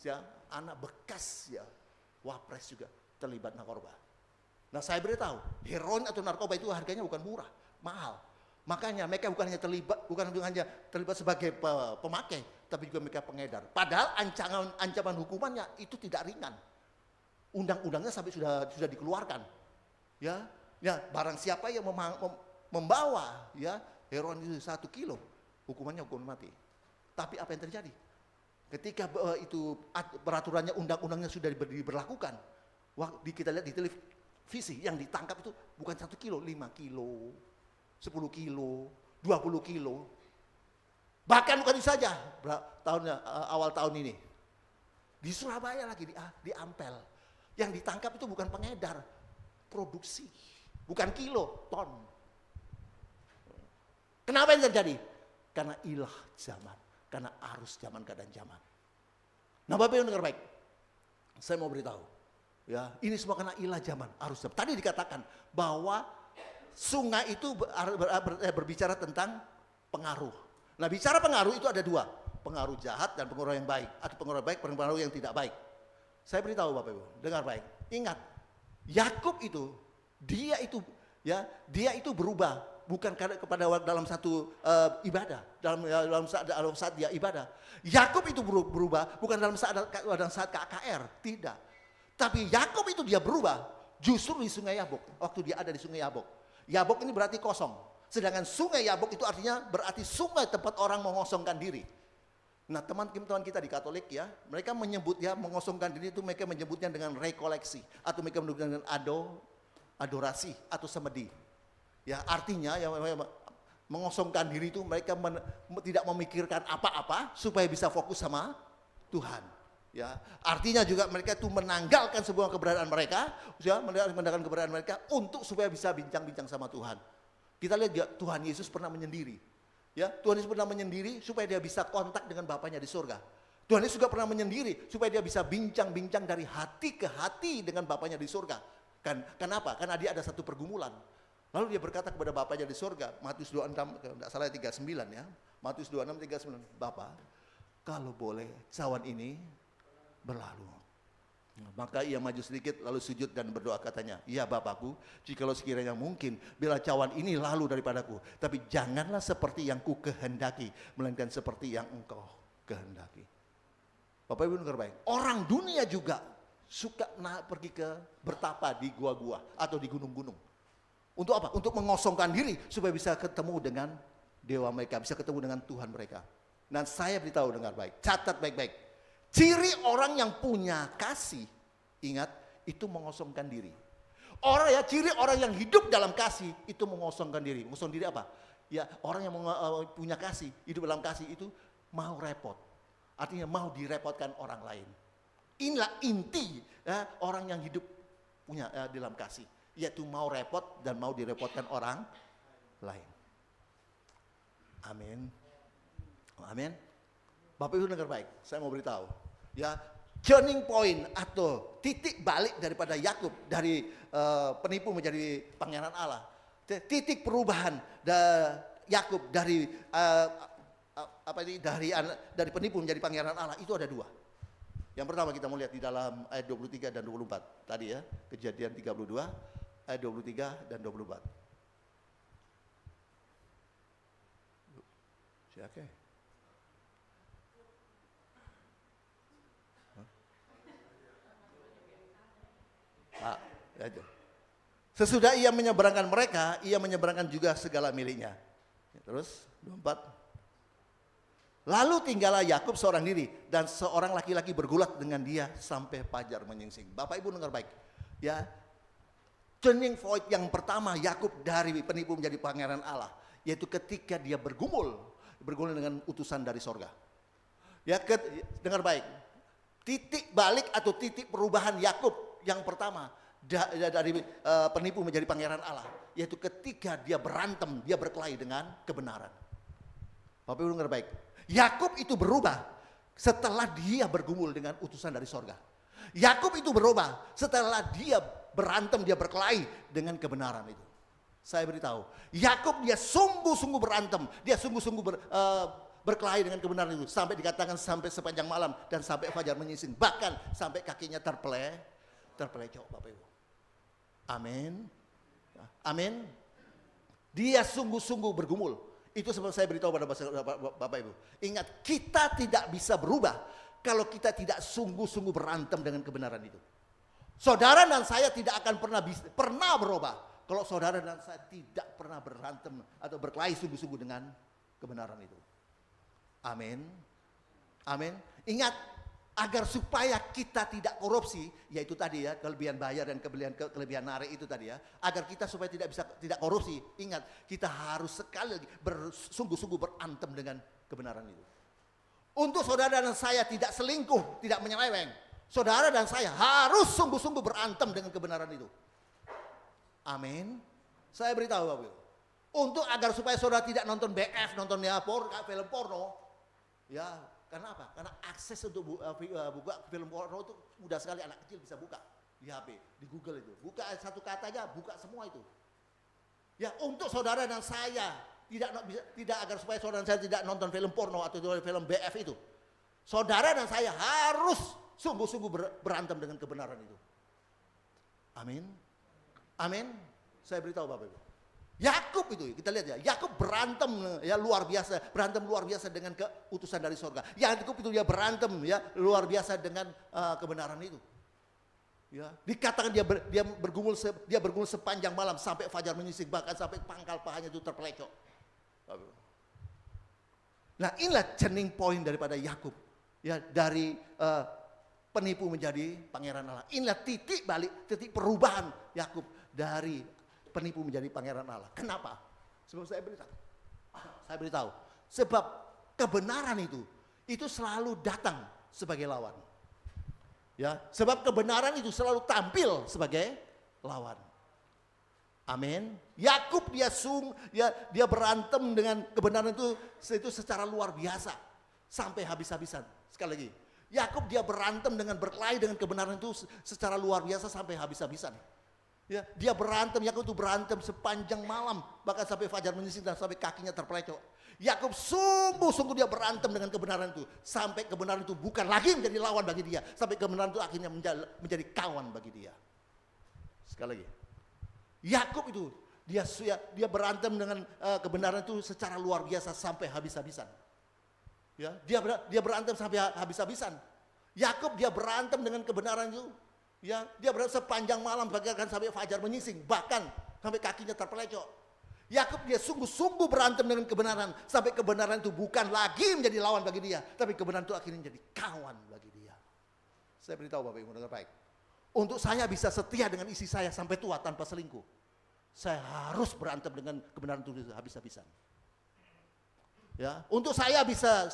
ya, anak bekas ya wapres juga terlibat narkoba. Nah, saya beritahu, heroin atau narkoba itu harganya bukan murah, mahal. Makanya mereka bukan hanya terlibat sebagai pemakai, tapi juga mereka pengedar. Padahal ancaman hukumannya itu tidak ringan. Undang-undangnya sampai sudah dikeluarkan. Ya, barang siapa yang membawa ya heroin itu 1 kilo, hukumannya hukuman mati. Tapi apa yang terjadi? Ketika itu peraturannya, undang-undangnya sudah diberlakukan, kita lihat di televisi yang ditangkap itu bukan 1 kilo, 5 kilo, 10 kilo, 20 kilo. Bahkan bukan itu saja, awal tahun ini. Di Surabaya lagi, di Ampel. Yang ditangkap itu bukan pengedar, produksi. Bukan kilo, ton. Kenapa yang terjadi? Karena ilah zaman. Karena arus zaman, keadaan zaman. Nah, Bapak Ibu dengar baik. Saya mau beritahu. Ya, ini semua karena ilah zaman, arus zaman. Tadi dikatakan bahwa sungai itu berbicara tentang pengaruh. Nah, bicara pengaruh itu ada 2. Pengaruh jahat dan pengaruh yang baik. Atau pengaruh baik, pengaruh yang tidak baik. Saya beritahu Bapak Ibu, dengar baik. Ingat, Yakub itu, dia itu berubah. Bukan kepada dalam satu ibadah, dalam saat dia ibadah. Yakub itu berubah bukan dalam saat KKR, tidak. Tapi Yakub itu dia berubah justru di Sungai Yabok, waktu dia ada di Sungai Yabok. Yabok ini berarti kosong. Sedangkan Sungai Yabok itu artinya berarti sungai tempat orang mengosongkan diri. Nah, teman-teman kita di Katolik ya, mereka menyebut ya mengosongkan diri itu mereka menyebutnya dengan rekoleksi atau mereka menyebutnya dengan adorasi atau semedi. Ya, artinya ya mengosongkan diri itu mereka tidak memikirkan apa-apa supaya bisa fokus sama Tuhan. Ya, artinya juga mereka itu menanggalkan sebuah keberadaan mereka, ya, menanggalkan keberadaan mereka untuk supaya bisa bincang-bincang sama Tuhan. Kita lihat ya, Tuhan Yesus pernah menyendiri. Ya, Tuhan Yesus pernah menyendiri supaya dia bisa kontak dengan Bapanya di surga. Tuhan Yesus juga pernah menyendiri supaya dia bisa bincang-bincang dari hati ke hati dengan Bapanya di surga. Kenapa? Karena dia ada satu pergumulan. Lalu dia berkata kepada Bapanya di surga, Matius 26, tidak salah 39 ya, Matius 26, 39, Bapa, kalau boleh cawan ini berlalu. Maka ia maju sedikit lalu sujud dan berdoa katanya, iya Bapakku, jikalau sekiranya mungkin, bila cawan ini lalu daripadaku, tapi janganlah seperti yang ku kehendaki, melainkan seperti yang engkau kehendaki. Bapak Ibu dengar baik, orang dunia juga suka pergi bertapa di gua-gua atau di gunung-gunung. Untuk apa? Untuk mengosongkan diri supaya bisa ketemu dengan dewa mereka, bisa ketemu dengan Tuhan mereka. Dan saya beritahu dengar baik, catat baik-baik. Ciri orang yang punya kasih, ingat, itu mengosongkan diri. Ciri orang yang hidup dalam kasih itu mengosongkan diri. Mengosongkan diri apa? Ya, orang yang punya kasih, hidup dalam kasih itu mau repot. Artinya mau direpotkan orang lain. Inilah inti ya, orang yang hidup punya dalam kasih. Yaitu mau repot dan mau direpotkan orang lain. Amin. Amin. Bapak Ibu dengar baik, saya mau beritahu. Ya, turning point atau titik balik daripada Yakub dari penipu menjadi pangeran Allah. Titik perubahan Yakub dari dari penipu menjadi pangeran Allah itu ada 2. Yang pertama kita mau lihat di dalam ayat 23 dan 24 tadi ya, Kejadian 32 ayat 23 dan 24. Oke. Ya, itu. Sesudah ia menyeberangkan mereka, ia menyeberangkan juga segala miliknya. Terus 24. Lalu tinggallah Yakub seorang diri dan seorang laki-laki bergulat dengan dia sampai fajar menyingsing. Bapak Ibu dengar baik. Ya. Turning point yang pertama Yakub dari penipu menjadi pangeran Allah, yaitu ketika dia bergumul dengan utusan dari sorga. Ya, dengar baik. Titik balik atau titik perubahan Yakub yang pertama dari penipu menjadi pangeran Allah, yaitu ketika dia berantem, dia berkelahi dengan kebenaran. Bapak Ibu dengar baik. Yakub itu berubah setelah dia bergumul dengan utusan dari sorga. Yakub itu berubah setelah dia berantem, dia berkelahi dengan kebenaran itu. Saya beritahu, Yakub dia sungguh-sungguh berantem, dia sungguh-sungguh berkelahi dengan kebenaran itu, sampai dikatakan sampai sepanjang malam dan sampai fajar menyingsing, bahkan sampai kakinya terpelecok, Bapak Ibu. Amin. Amin. Dia sungguh-sungguh bergumul. Itu sebab saya beritahu pada Bapak Ibu. Ingat, kita tidak bisa berubah kalau kita tidak sungguh-sungguh berantem dengan kebenaran itu. Saudara dan saya tidak akan pernah berubah kalau saudara dan saya tidak pernah berantem atau berkelahi sungguh-sungguh dengan kebenaran itu. Amin. Amin. Ingat, agar supaya kita tidak korupsi, yaitu tadi ya, kelebihan bayar dan kelebihan narik itu tadi ya, agar kita supaya tidak korupsi, ingat, kita harus sekali lagi sungguh-sungguh berantem dengan kebenaran itu. Untuk saudara dan saya tidak selingkuh, tidak menyeleweng, saudara dan saya harus sungguh-sungguh berantem dengan kebenaran itu. Amin. Saya beritahu Bapak Ibu, untuk agar supaya saudara tidak nonton BF, nonton film porno, ya. Karena apa? Karena akses untuk buka film porno itu mudah sekali, anak kecil bisa buka di HP, di Google itu. Buka satu kata aja, buka semua itu. Ya, untuk saudara dan saya tidak agar supaya saudara dan saya tidak nonton film porno atau film BF itu. Saudara dan saya harus sungguh-sungguh berantem dengan kebenaran itu. Amin. Amin. Saya beritahu Bapak Ibu. Yakub itu, kita lihat ya, Yakub berantem ya luar biasa, dengan keutusan dari sorga. Yakub itu dia berantem ya luar biasa dengan kebenaran itu. Ya, dikatakan dia bergumul sepanjang malam sampai fajar menyingsing, bahkan sampai pangkal pahanya itu terpelecok. Nah, inilah turning point daripada Yakub ya, dari penipu menjadi pangeran Allah. Inilah titik balik, titik perubahan Yakub dari penipu menjadi pangeran Allah. Kenapa? Sebab saya beritahu. Sebab kebenaran itu selalu datang sebagai lawan. Ya, sebab kebenaran itu selalu tampil sebagai lawan. Amin. Yakub dia berantem dengan kebenaran itu secara luar biasa sampai habis-habisan. Sekali lagi, Yakub dia berantem dengan berkelahi dengan kebenaran itu secara luar biasa sampai habis-habisan. Ya, dia Yakub itu berantem sepanjang malam, bahkan sampai fajar menyingsing dan sampai kakinya terpelecok. Yakub sungguh-sungguh dia berantem dengan kebenaran itu, sampai kebenaran itu bukan lagi menjadi lawan bagi dia, sampai kebenaran itu akhirnya menjadi kawan bagi dia. Sekali lagi, Yakub itu dia berantem dengan kebenaran itu secara luar biasa sampai habis-habisan. Ya, dia berantem sampai habis-habisan. Yakub dia berantem dengan kebenaran itu. Ya, dia berantem sepanjang malam bahkan sampai fajar menyingsing, bahkan sampai kakinya terpelecok. Yakub dia sungguh-sungguh berantem dengan kebenaran sampai kebenaran itu bukan lagi menjadi lawan bagi dia, tapi kebenaran itu akhirnya menjadi kawan bagi dia. Saya beritahu Bapak Ibu dengar baik. Untuk saya bisa setia dengan istri saya sampai tua tanpa selingkuh, saya harus berantem dengan kebenaran itu habis-habisan. Ya, untuk saya bisa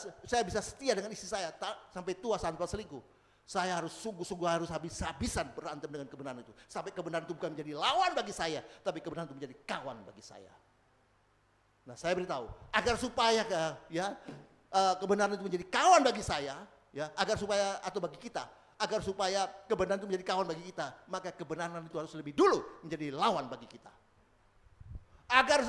setia dengan istri saya sampai tua tanpa selingkuh. Saya harus sungguh-sungguh harus habis-habisan berantem dengan kebenaran itu. Sampai kebenaran itu bukan menjadi lawan bagi saya, tapi kebenaran itu menjadi kawan bagi saya. Nah, saya beritahu, agar supaya kebenaran itu menjadi kawan bagi saya, ya, agar supaya atau bagi kita, agar supaya kebenaran itu menjadi kawan bagi kita, maka kebenaran itu harus lebih dulu menjadi lawan bagi kita. Agar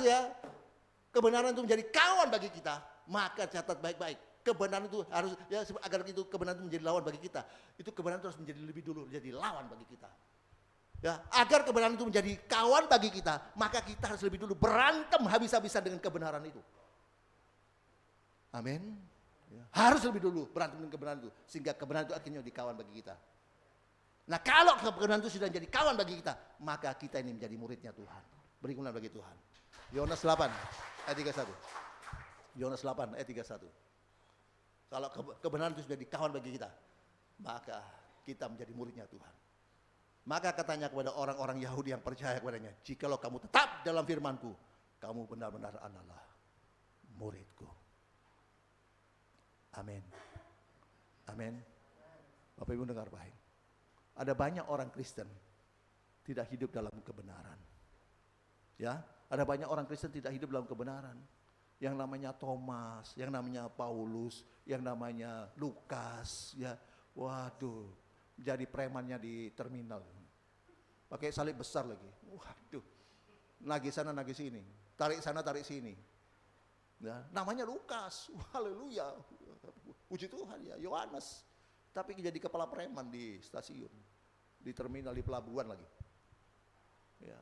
kebenaran itu menjadi kawan bagi kita, maka catat baik-baik. Kebenaran itu harus agar itu kebenaran itu menjadi lawan bagi kita. Itu kebenaran itu harus menjadi lebih dulu menjadi lawan bagi kita. Ya, agar kebenaran itu menjadi kawan bagi kita, maka kita harus lebih dulu berantem habis-habisan dengan kebenaran itu. Amin. Ya, harus lebih dulu berantem dengan kebenaran itu sehingga kebenaran itu akhirnya jadi kawan bagi kita. Nah kalau kebenaran itu sudah menjadi kawan bagi kita, maka kita ini menjadi muridnya Tuhan. Beri kemuliaan bagi Tuhan. Yohanes 8 ayat 31. Yohanes 8 ayat 31. Kalau kebenaran itu sudah jadi kawan bagi kita, maka kita menjadi muridnya Tuhan. Maka katanya kepada orang-orang Yahudi yang percaya kepadanya, jikalau kamu tetap dalam firman-Ku, kamu benar-benar adalah muridku. Amin. Amin. Bapak Ibu dengar baik. Ada banyak orang Kristen tidak hidup dalam kebenaran. Ya, ada banyak orang Kristen tidak hidup dalam kebenaran. Yang namanya Thomas, yang namanya Paulus, yang namanya Lukas, ya. Waduh, jadi premannya di terminal. Pakai salib besar lagi. Waduh. Nagih sana nagih sini. Tarik sana tarik sini. Ya, namanya Lukas. Haleluya. Puji Tuhan ya, Yohanes. Tapi jadi kepala preman di stasiun, di terminal, di pelabuhan lagi. Ya.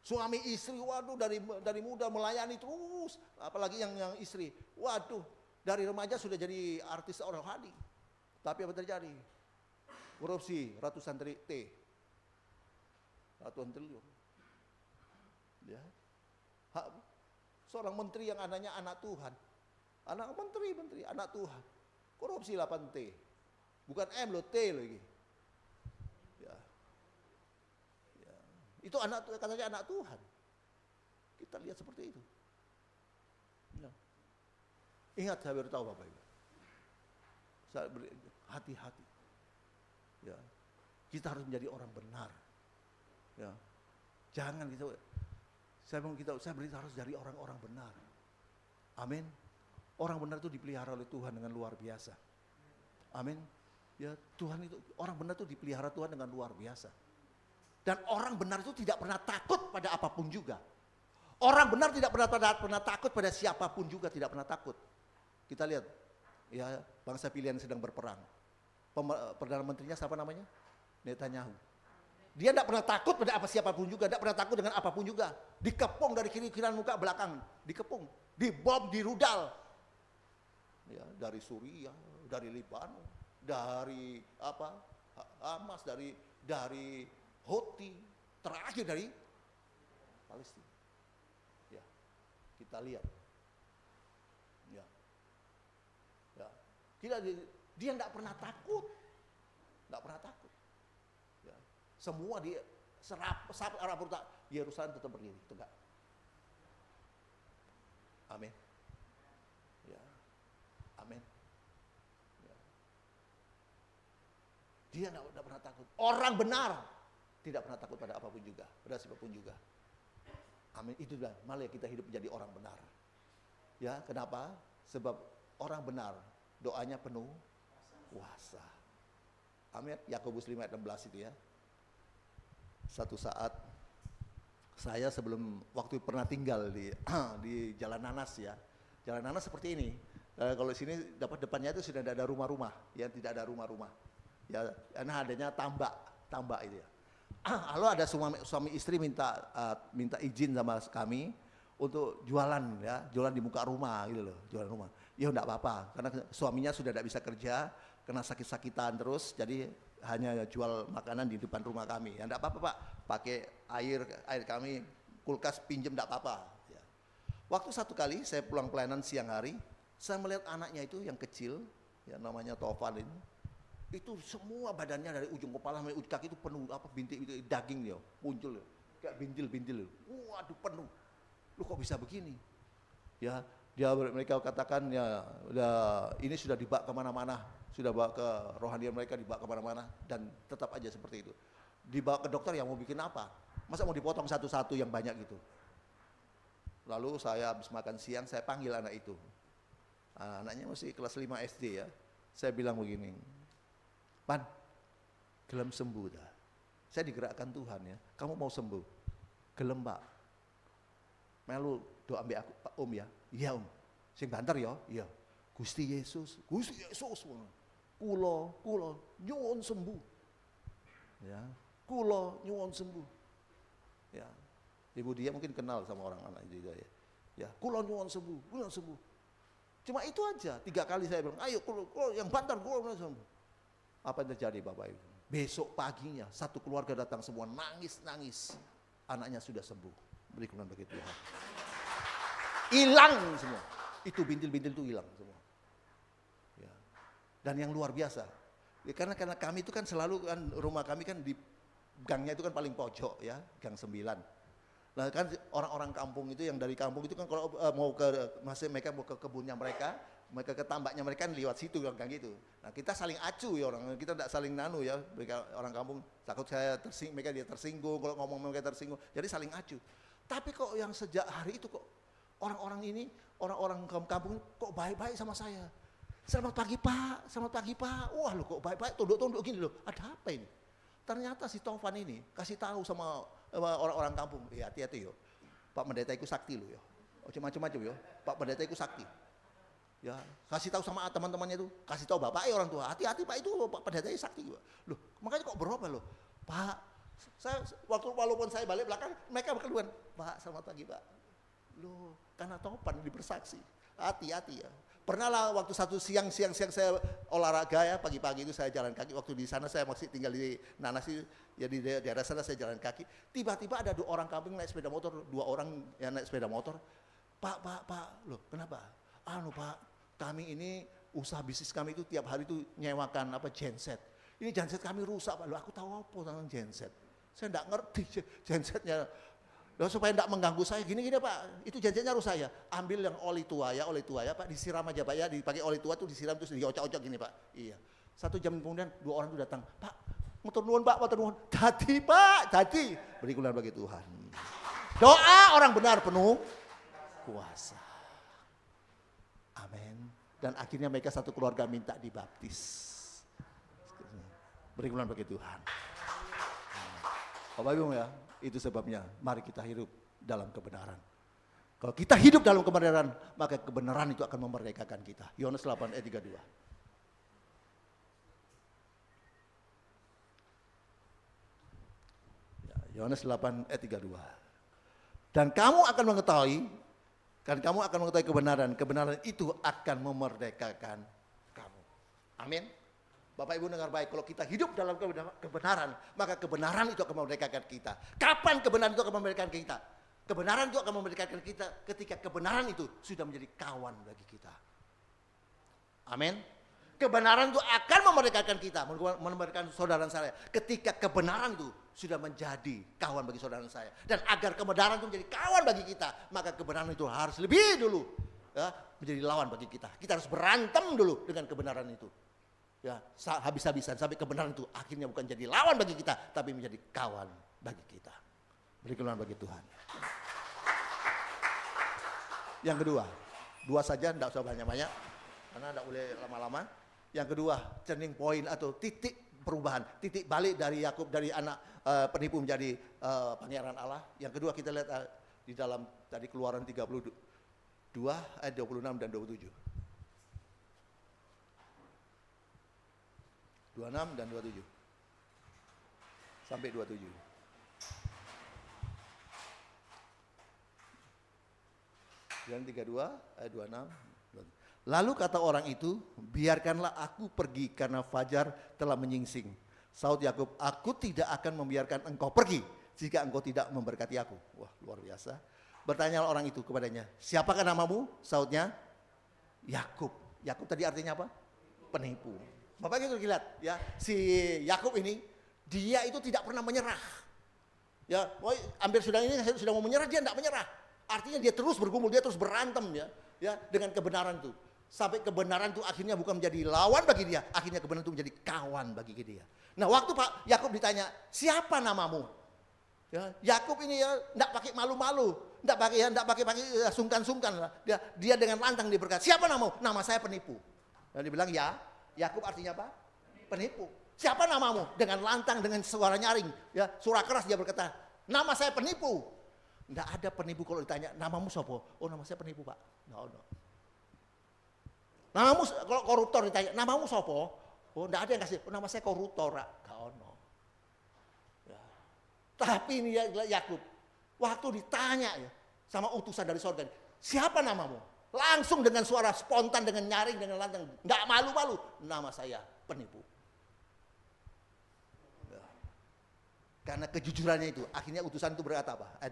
Suami istri, waduh dari muda melayani terus. Apalagi yang istri, waduh dari remaja sudah jadi artis orang rohani. Tapi apa terjadi? Korupsi ratusan triliun. Ya. Seorang menteri yang anaknya anak Tuhan. Anak menteri, anak Tuhan. Korupsi 8T. Bukan M loh, T lagi. Ya. Ya. Itu katanya anak Tuhan. Kita lihat seperti itu. Ya. Ingat saya beritahu Bapak Ibu. Hati-hati. Ya. Kita harus menjadi orang benar. Ya. Jangan kita harus dari orang-orang benar. Amin. Orang benar itu dipelihara oleh Tuhan dengan luar biasa. Amin. Ya, Tuhan itu, orang benar itu dipelihara Tuhan dengan luar biasa. Dan orang benar itu tidak pernah takut pada apapun juga. Orang benar tidak pernah takut pada siapapun juga, tidak pernah takut. Kita lihat, ya bangsa pilihan sedang berperang. Perdana Menterinya siapa namanya? Netanyahu. Dia tidak pernah takut pada siapapun juga, tidak pernah takut dengan apapun juga. Dikepung dari kiri-kirian muka belakang, dikepung, dibom, dirudal. Ya, dari Suriah, dari Libanon, dari Hamas, dari Houthi, terakhir dari Palestina. Ya, kita lihat. Ya, ya, dia tidak pernah takut, Ya, semua dia Yerusalem tetap berdiri tegak. Amin. Ya, amin. Dia tidak pernah takut. Orang benar tidak pernah takut pada apapun juga, pada siapapun juga. Amin. Itulah malah kita hidup menjadi orang benar. Ya, kenapa? Sebab orang benar doanya penuh kuasa. Amin. Yakobus 5 ayat 16 itu ya. Satu saat saya sebelum waktu pernah tinggal di Jalan Nanas ya. Jalan Nanas seperti ini. Kalau sini dapat depannya itu sudah ada rumah-rumah, ya tidak ada rumah-rumah. Ya, karena adanya tambak itu ya. Lalu ada suami istri minta izin sama kami untuk jualan ya, jualan di muka rumah gitu loh, jualan rumah. Ya enggak apa-apa, karena suaminya sudah tidak bisa kerja, kena sakit-sakitan terus, jadi hanya jual makanan di depan rumah kami. Ya enggak apa-apa Pak, pakai air kami, kulkas pinjem enggak apa-apa. Ya. Waktu satu kali saya pulang pelayanan siang hari, saya melihat anaknya itu yang kecil, ya namanya Tovan itu semua badannya dari ujung kepala sampai ujung kaki itu penuh bintik daging dia muncul kayak bintil. Waduh penuh. Lu kok bisa begini? Ya, mereka katakan ya ini sudah dibawa kemana-mana, sudah bawa ke rohanian mereka, dibawa kemana-mana dan tetap aja seperti itu. Dibawa ke dokter yang mau bikin apa? Masa mau dipotong satu-satu yang banyak gitu? Lalu saya habis makan siang saya panggil anak itu. Anaknya masih kelas 5 SD ya. Saya bilang begini, Pan, gelem sembuh dah. Saya digerakkan Tuhan ya. Kamu mau sembuh? Gelem Pak. Melu doa ambek aku, Pak Om ya. Iya Om. Sing banter ya. Iya. Gusti Yesus. Kulo nyuwun sembuh. Ya. Kulo nyuwun sembuh. Ya. Ibu dia mungkin kenal sama orang anak juga ya. Ya, kulo nyuwun sembuh. Cuma itu aja. 3 kali saya bilang, ayo kulo yang banter kulo nyuwun sembuh. Apa yang terjadi Bapak Ibu? Besok paginya satu keluarga datang semua nangis-nangis. Anaknya sudah sembuh. Beri kemuliaan bagi Tuhan. Hilang semua. Itu bintil-bintil itu hilang semua. Ya. Dan yang luar biasa. Ya, karena kami itu kan selalu kan rumah kami kan di gangnya itu kan paling pojok ya, gang 9. Nah kan orang-orang kampung itu yang dari kampung itu kan kalau mau ke mereka mau ke kebunnya mereka ke tambaknya mereka kan lewat situ gang itu. Nah kita saling acu ya orang, kita tidak saling nanu ya, mereka orang kampung takut saya tersinggung, mereka dia tersinggung, kalau ngomong mereka tersinggung, jadi saling acu. Tapi kok yang sejak hari itu kok orang-orang ini, orang-orang kampung kok baik-baik sama saya. Selamat pagi Pak, selamat pagi Pak. Wah lo kok baik-baik, tunduk-tunduk gini loh, ada apa ini? Ternyata si Taufan ini kasih tahu sama orang-orang kampung, ya hati-hati yo, Pak Pendeta itu sakti lo yo, macam-macam yo, Pak Pendeta itu sakti. Ya, kasih tahu sama teman-temannya itu, kasih tahu bapak orang tua, hati-hati Pak itu Pak Pendeta sakti juga. Loh, makanya kok berubah loh, Pak. Saya walaupun saya balik belakang, mereka berkeluhan, Pak selamat pagi Pak. Loh, karena Taufan bersaksi, hati-hati ya. Pernah lah waktu satu siang saya olahraga ya, pagi-pagi itu saya jalan kaki. Waktu di sana saya masih tinggal di Nanas ya di daerah sana saya jalan kaki. Tiba-tiba ada 2 orang kampung naik sepeda motor, 2 orang yang naik sepeda motor. Pak, loh kenapa? Pak, kami ini usaha bisnis kami itu tiap hari itu nyewakan genset. Ini genset kami rusak Pak. Loh aku tahu apa tentang genset. Saya enggak ngerti gensetnya. Loh, supaya tidak mengganggu saya, gini Pak, itu gensetnya rusak ya. Ambil yang oli tua ya Pak, disiram aja Pak ya, dipakai oli tua tuh disiram terus diocok-ocok gini Pak. Iya. 1 jam kemudian 2 orang itu datang, Pak, motor nuwun Pak, motor nuwun. Jadi Pak, jadi. Beri kemuliaan bagi Tuhan. Doa orang benar penuh kuasa. Amin. Dan akhirnya mereka satu keluarga minta dibaptis. Beri kemuliaan bagi Tuhan. Bapak Ibu ya, itu sebabnya mari kita hidup dalam kebenaran. Kalau kita hidup dalam kebenaran, maka kebenaran itu akan memerdekakan kita. Yohanes 8 ayat 32. Yohanes 8 ayat 32. Dan kamu akan mengetahui kebenaran. Kebenaran itu akan memerdekakan kamu. Amin. Bapak Ibu dengar baik, kalau kita hidup dalam kebenaran, maka kebenaran itu akan memerdekakan kita. Kapan kebenaran itu akan memerdekakan kita? Kebenaran itu akan memerdekakan kita ketika kebenaran itu sudah menjadi kawan bagi kita. Amin. Kebenaran itu akan memerdekakan kita, memerdekakan saudara saya. Ketika kebenaran itu sudah menjadi kawan bagi saudara saya. Dan agar kebenaran itu menjadi kawan bagi kita, maka kebenaran itu harus lebih dulu ya, menjadi lawan bagi kita. Kita harus berantem dulu dengan kebenaran itu. Ya, habis-habisan sampai kebenaran itu akhirnya bukan jadi lawan bagi kita, tapi menjadi kawan bagi kita. Beri kemuliaan bagi Tuhan. Yang kedua, 2 saja, tidak usah banyak-banyak, karena tidak boleh lama-lama. Yang kedua, turning point atau titik perubahan, titik balik dari Yakub dari anak penipu menjadi pangeran Allah. Yang kedua kita lihat di dalam tadi Keluaran 32 ayat 26 dan 27. 26 dan 27 sampai 27. Dan 32 ayat 26. Lalu kata orang itu, biarkanlah aku pergi karena fajar telah menyingsing. Saud Yakub, aku tidak akan membiarkan engkau pergi jika engkau tidak memberkati aku. Wah, luar biasa. Bertanyalah orang itu kepadanya, siapakah namamu? Saudnya, Yakub. Yakub tadi artinya apa? Penipu. Bapak itu lihat ya, si Yakub ini dia itu tidak pernah menyerah. Ya, hampir sudah mau menyerah, dia tidak menyerah. Artinya dia terus bergumul, dia terus berantem ya dengan kebenaran itu. Sampai kebenaran itu akhirnya bukan menjadi lawan bagi dia, akhirnya kebenaran itu menjadi kawan bagi dia. Nah, waktu Pak Yakub ditanya, "Siapa namamu?" Ya, Yakub ini ya tidak pakai malu-malu, tidak pakai sungkan-sungkan lah. Dia dengan lantang dia berkata, "Siapa namamu?" "Nama saya penipu." Dan dia bilang, "Ya." Yakub artinya apa? Penipu. Siapa namamu? Dengan lantang, dengan suara nyaring, ya, suara keras dia berkata, "Nama saya penipu." Enggak ada penipu kalau ditanya, "Namamu siapa?" "Oh, nama saya penipu, Pak." No. Namamu kalau koruptor ditanya, "Namamu siapa?" "Oh, enggak ada yang kasih. Oh, nama saya koruptor, Pak." Enggak ono. Ya. Tapi ini Yakub waktu ditanya ya sama utusan dari surga, "Siapa namamu?" Langsung dengan suara spontan, dengan nyaring, dengan lantang, nggak malu-malu, "Nama saya penipu." karena kejujurannya itu, akhirnya utusan itu berkata apa? Ayat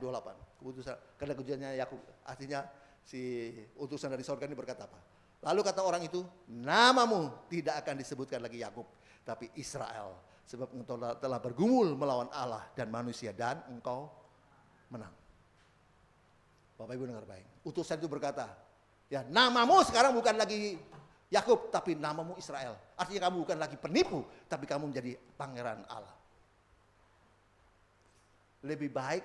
28. Karena kejujurannya Yakub, artinya si utusan dari sorga ini berkata apa? Lalu kata orang itu, namamu tidak akan disebutkan lagi Yakub, tapi Israel. Sebab engkau telah bergumul melawan Allah dan manusia dan engkau menang. Bapak Ibu dengar baik. Utusan itu berkata, ya namamu sekarang bukan lagi Yakub, tapi namamu Israel. Artinya kamu bukan lagi penipu, tapi kamu menjadi pangeran Allah. Lebih baik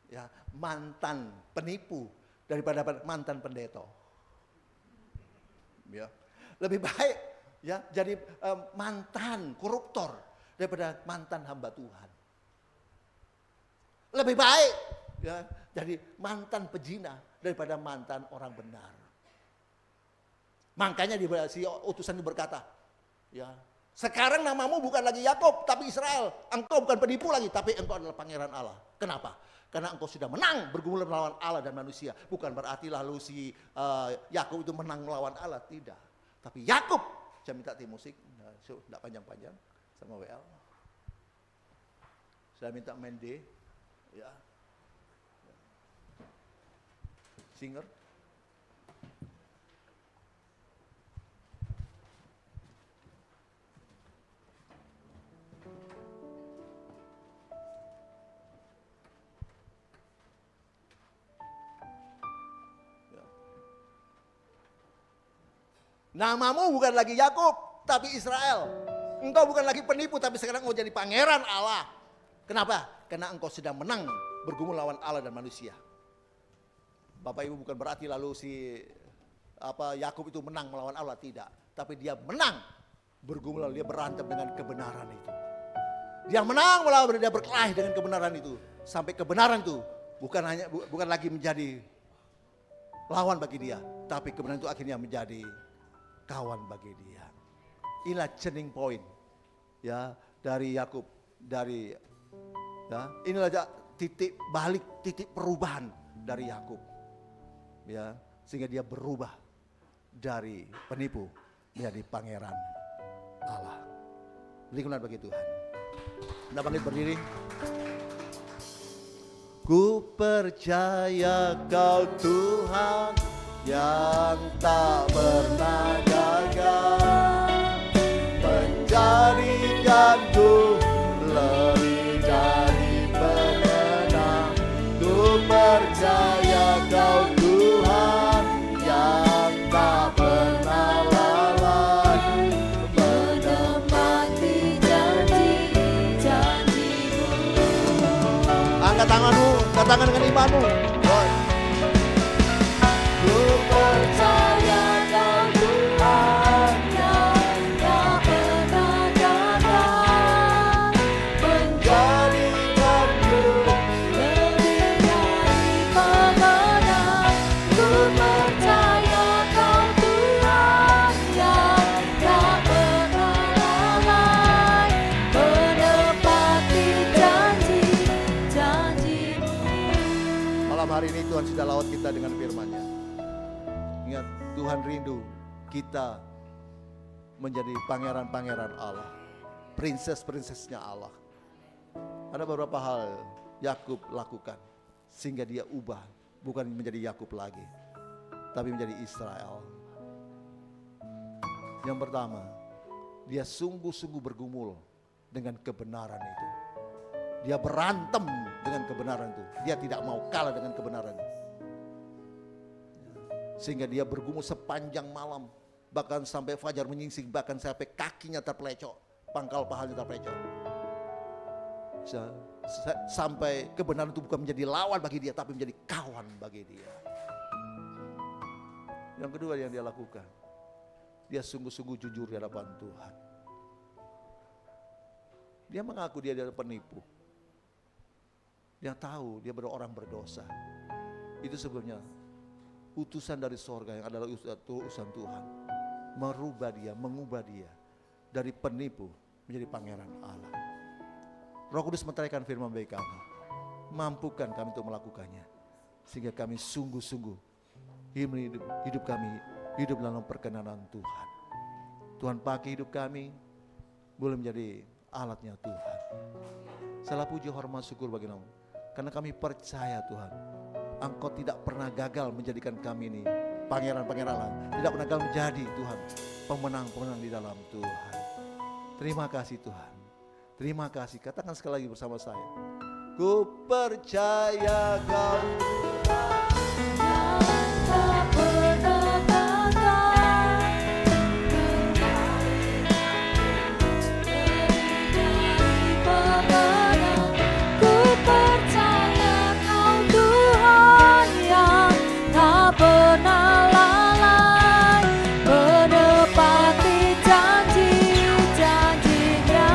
ya mantan penipu daripada mantan pendeta. Ya. Lebih baik ya jadi mantan koruptor daripada mantan hamba Tuhan. Lebih baik ya jadi mantan pezina daripada mantan orang benar. Makanya si utusan itu berkata, ya sekarang namamu bukan lagi Yakub tapi Israel. Engkau bukan penipu lagi, tapi engkau adalah pangeran Allah. Kenapa? Karena engkau sudah menang bergumul melawan Allah dan manusia. Bukan berarti lalu si Yakub itu menang melawan Allah, tidak. Tapi Yakub, saya minta tim musik, tidak panjang-panjang sama WL. Saya minta main D, ya. Singer. Namamu bukan lagi Yakub, tapi Israel. Engkau bukan lagi penipu, tapi sekarang engkau jadi pangeran Allah. Kenapa? Karena engkau sedang menang bergumul lawan Allah dan manusia. Bapak Ibu bukan berarti lalu si Yakub itu menang melawan Allah, tidak. Tapi dia menang bergumul, dia berantem dengan kebenaran itu. Dia menang melawan, dia berkelahi dengan kebenaran itu. Sampai kebenaran itu bukan lagi menjadi lawan bagi dia, tapi kebenaran itu akhirnya menjadi kawan bagi dia. Inilah turning point ya dari Yakub, dari ya inilah titik balik, titik perubahan dari Yakub. Ya, sehingga dia berubah dari penipu menjadi pangeran Allah. Beri kemuliaan bagi Tuhan. Anda bangkit berdiri. Ku percaya Kau Tuhan yang tak pernah gagal, menjadikanku lebih dari pemenang. Ku percaya Kau Tuhan yang tak pernah lalai, menepati janji-janji-Mu. Angkat tanganmu, katakan dengan imanmu. Hari ini Tuhan sudah lawat kita dengan firman-Nya. Ingat, Tuhan rindu kita menjadi pangeran-pangeran Allah, princess-princessnya Allah. Ada beberapa hal Yakub lakukan sehingga dia ubah, bukan menjadi Yakub lagi, tapi menjadi Israel. Yang pertama, dia sungguh-sungguh bergumul dengan kebenaran itu. Dia berantem dengan kebenaran itu. Dia tidak mau kalah dengan kebenaran itu. Sehingga dia bergumul sepanjang malam. Bahkan sampai fajar menyingsing. Bahkan sampai kakinya terpelecok. Pangkal pahanya terpelecok. Sampai kebenaran itu bukan menjadi lawan bagi dia, tapi menjadi kawan bagi dia. Yang kedua yang dia lakukan, dia sungguh-sungguh jujur di hadapan Tuhan. Dia mengaku dia adalah penipu. Dia tahu dia orang berdosa. Itu sebabnya utusan dari sorga yang adalah utusan Tuhan merubah dia, mengubah dia dari penipu menjadi pangeran Allah. Roh Kudus meteraikan firman bagi kami, mampukan kami untuk melakukannya, sehingga kami sungguh-sungguh hidup kami hidup dalam perkenanan Tuhan. Tuhan pakai hidup kami boleh menjadi alatnya Tuhan, Segala puji, hormat, syukur bagi nama. Karena kami percaya Tuhan, Engkau tidak pernah gagal menjadikan kami ini pangeran-pangeran, tidak pernah gagal menjadi Tuhan pemenang-pemenang di dalam Tuhan. Terima kasih Tuhan. Terima kasih. Katakan sekali lagi bersama saya. Ku percaya Kau tak pernah gagal, dari pemenang. Ku percaya Kau Tuhan yang tak pernah lalai, menepati janji-janji-Nya.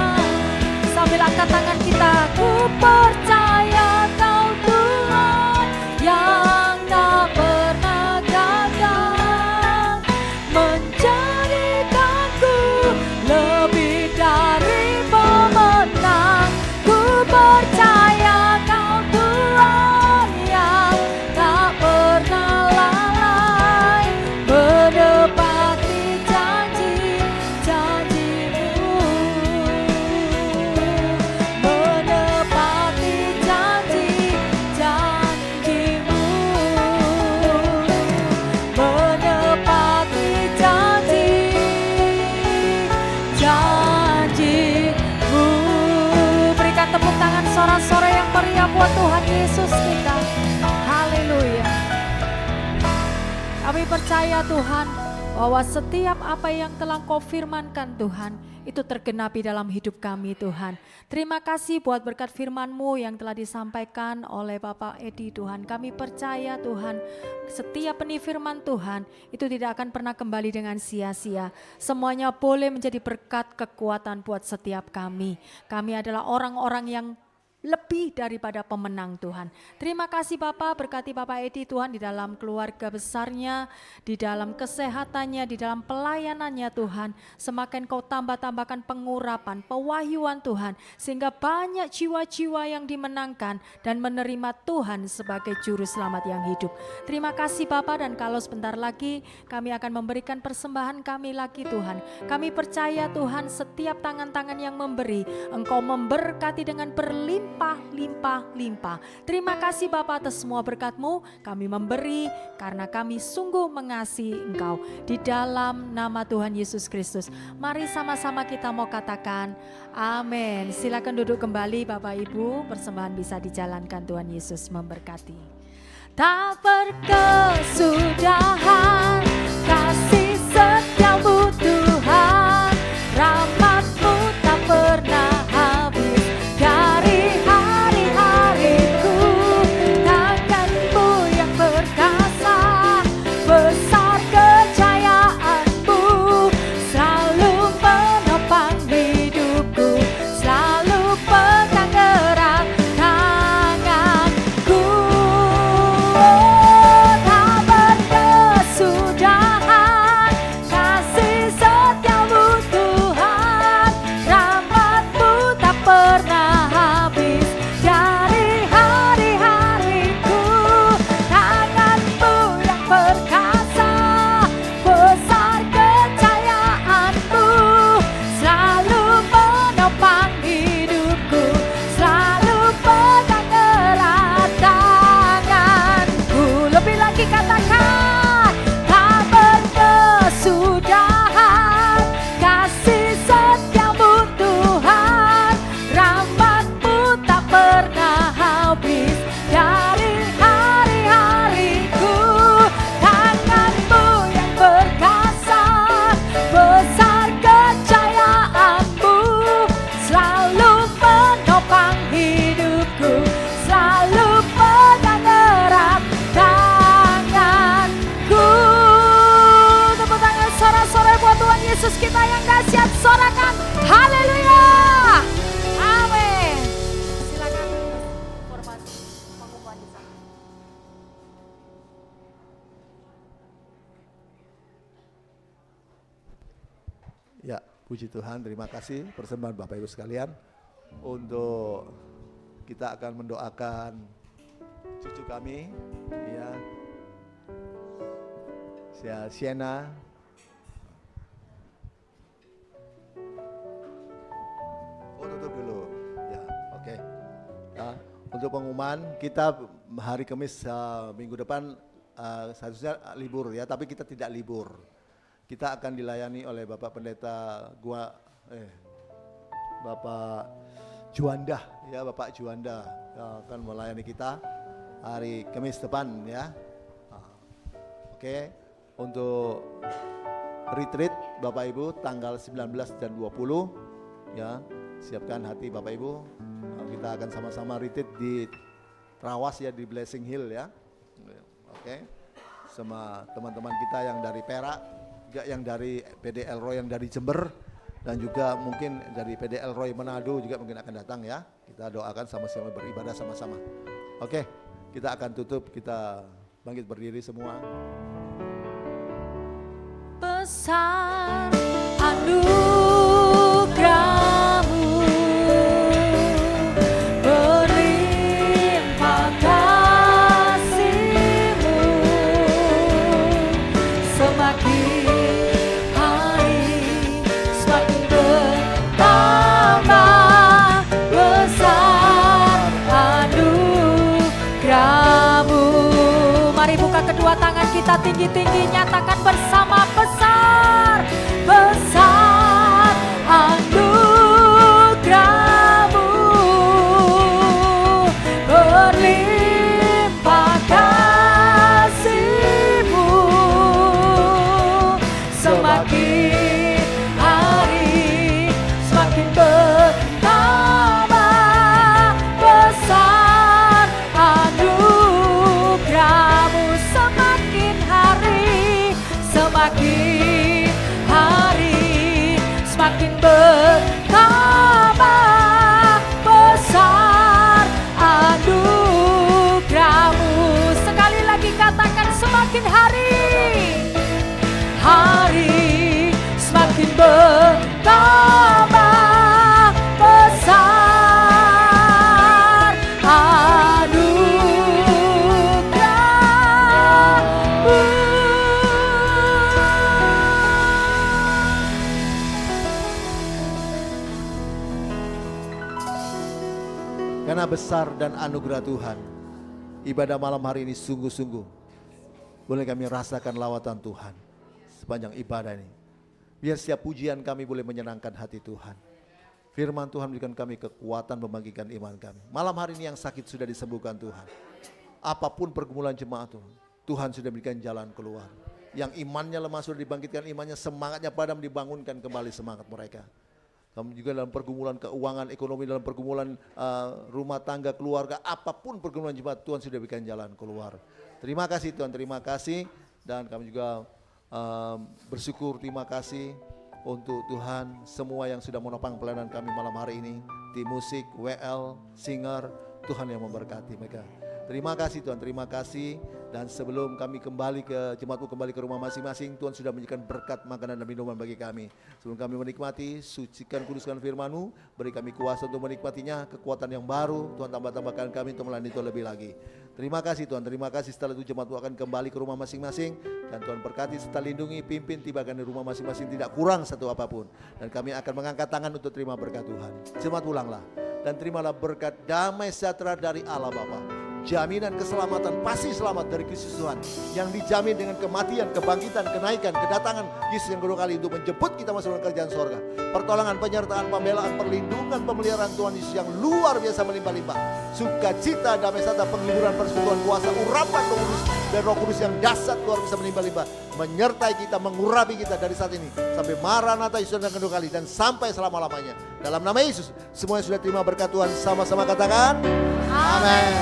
Sambil angkat tangan kita, ku percaya Kau Tuhan yang tak pernah gagal, menjadikanku lebih dari pemenang. Ku percaya Kau Tuhan yang tak pernah lalai, menepati janji-janji-Mu, menepati janji-janji-Mu, menepati janji-janji-Mu. Berikan tepuk tangan sorak-sorai yang meriah buat Tuhan Yesus kita. Haleluya. Kami percaya Tuhan bahwa setiap apa yang telah Kau firmankan Tuhan, itu tergenapi dalam hidup kami Tuhan. Terima kasih buat berkat firman-Mu yang telah disampaikan oleh Bapak Edi Tuhan. Kami percaya Tuhan, setiap benih firman Tuhan itu tidak akan pernah kembali dengan sia-sia. Semuanya boleh menjadi berkat kekuatan buat setiap kami. Kami adalah orang-orang yang lebih daripada pemenang Tuhan. Terima kasih Bapak, berkati Bapak Edi Tuhan di dalam keluarga besarnya, di dalam kesehatannya, di dalam pelayanannya Tuhan. Semakin Kau tambah-tambahkan pengurapan, pewahyuan Tuhan, sehingga banyak jiwa-jiwa yang dimenangkan dan menerima Tuhan sebagai juru selamat yang hidup. Terima kasih Bapak, dan kalau sebentar lagi kami akan memberikan persembahan kami lagi Tuhan. Kami percaya Tuhan, setiap tangan-tangan yang memberi, Engkau memberkati dengan berlimpah. Terima kasih Bapa atas semua berkat-Mu. Kami memberi karena kami sungguh mengasihi Engkau. Di dalam nama Tuhan Yesus Kristus, mari sama-sama kita mau katakan amin. Silakan duduk kembali Bapak Ibu, persembahan bisa dijalankan. Tuhan Yesus memberkati. Tak berkesudahan kasih setia-Mu Tuhan, rahmat-Mu tak pernah habis. Dari hari-hariku, tangan-Mu yang perkasa, besar kejayaan-Mu, selalu menopang hidupku, selalu pegang erat tanganku. Tak berkesudahan kasih setia-Mu Tuhan, rahmat-Mu tak pernah habis. Dari hari-hariku, tangan-Mu yang perkasa, besar kejayaan-Mu, selalu menopang hidupku, selalu pegang erat tanganku. Lebih lagi katakan, tak berkesudahan kasih setia-Mu Tuhan, rahmat-Mu tak pernah habis. Dari hari-hariku, tangan-Mu yang perkasa, besar kejayaan-Mu, selalu menopang hidupku, selalu pegang erat tanganku. Tepuk tangan sorak-sorai buat Tuhan Yesus kita yang dahsyat. Sorakan haleluya, amin. Silakan informasi pengumuman di sana. Ya, puji Tuhan, terima kasih persembahan Bapak Ibu sekalian. Untuk kita akan mendoakan cucu kami, ya, Sienna. Oh, tutup dulu, ya, oke. Untuk pengumuman, kita hari Kamis minggu depan seharusnya libur ya, tapi kita tidak libur. Kita akan dilayani oleh Bapak Pendeta Bapak Juanda ya, Bapak Juanda akan melayani kita hari Kamis depan ya. Oke, untuk retreat Bapak Ibu tanggal 19 dan 20 ya, siapkan hati Bapak Ibu. Kita akan sama-sama retreat di Trawas ya, di Blessing Hill ya. Oke, sama teman-teman kita yang dari Perak, juga yang dari PD Elroy yang dari Jember, dan juga mungkin dari PD Elroy Manado juga mungkin akan datang ya. Kita doakan sama-sama, beribadah sama-sama. Oke, kita akan tutup, kita bangkit berdiri semua. Besar anugerah-Mu, berlimpah kasih-Mu, semakin hari semakin bertambah. Besar anugerah-Mu. Mari buka kedua tangan kita tinggi-tinggi, nyatakan bersama, besar, besar anugerah-Mu, berlimpah kasih-Mu, semakin hari semakin bertambah. Besar anugerah-Mu, semakin hari semakin bertambah. Besar anugerah-Mu. Sekali lagi katakan, semakin hari semakin bertambah. Besar anugerah-Mu. Karena besar dan anugerah Tuhan, ibadah malam hari ini sungguh-sungguh boleh kami rasakan lawatan Tuhan sepanjang ibadah ini. Biar setiap pujian kami boleh menyenangkan hati Tuhan. Firman Tuhan berikan kami kekuatan membangkitkan iman kami. Malam hari ini yang sakit sudah disembuhkan Tuhan. Apapun pergumulan jemaat Tuhan, Tuhan sudah berikan jalan keluar. Yang imannya lemah sudah dibangkitkan imannya, semangatnya padam dibangunkan kembali semangat mereka. Kami juga dalam pergumulan keuangan, ekonomi, dalam pergumulan rumah tangga, keluarga, apapun pergumulan jemaat, Tuhan sudah berikan jalan keluar. Terima kasih Tuhan, terima kasih. Dan kami juga bersyukur, terima kasih untuk Tuhan semua yang sudah menopang pelayanan kami malam hari ini. Tim musik, WL, singer, Tuhan yang memberkati mereka. Terima kasih Tuhan, terima kasih. Dan sebelum kami kembali ke jemaatku, kembali ke rumah masing-masing, Tuhan sudah memberikan berkat makanan dan minuman bagi kami. Sebelum kami menikmati, sucikan, kuduskan firman-Mu, beri kami kuasa untuk menikmatinya, kekuatan yang baru, Tuhan tambah-tambahkan kami untuk melayani itu lebih lagi. Terima kasih Tuhan, terima kasih. Setelah itu jemaatku akan kembali ke rumah masing-masing, dan Tuhan berkati serta lindungi, pimpin, tibakan di rumah masing-masing, tidak kurang satu apapun. Dan kami akan mengangkat tangan untuk terima berkat Tuhan. Jemaat ulanglah dan terimalah berkat damai sejahtera dari Allah Bapa. Jaminan keselamatan, pasti selamat dari Kristus Tuhan yang dijamin dengan kematian, kebangkitan, kenaikan, kedatangan Yesus yang kedua kali untuk menjemput kita masuk dalam kerajaan sorga. Pertolongan, penyertaan, pembelaan, perlindungan, pemeliharaan Tuhan Yesus yang luar biasa melimpah-limpah. Sukacita, damai sejahtera, penghiburan, persekutuan, kuasa, urapan Roh Kudus dan Roh Kudus yang dahsyat luar biasa melimpah-limpah menyertai kita, mengurapi kita dari saat ini sampai Maranatha Yesus yang kedua kali dan sampai selama-lamanya. Dalam nama Yesus, semuanya sudah terima berkat Tuhan, sama-sama katakan amin.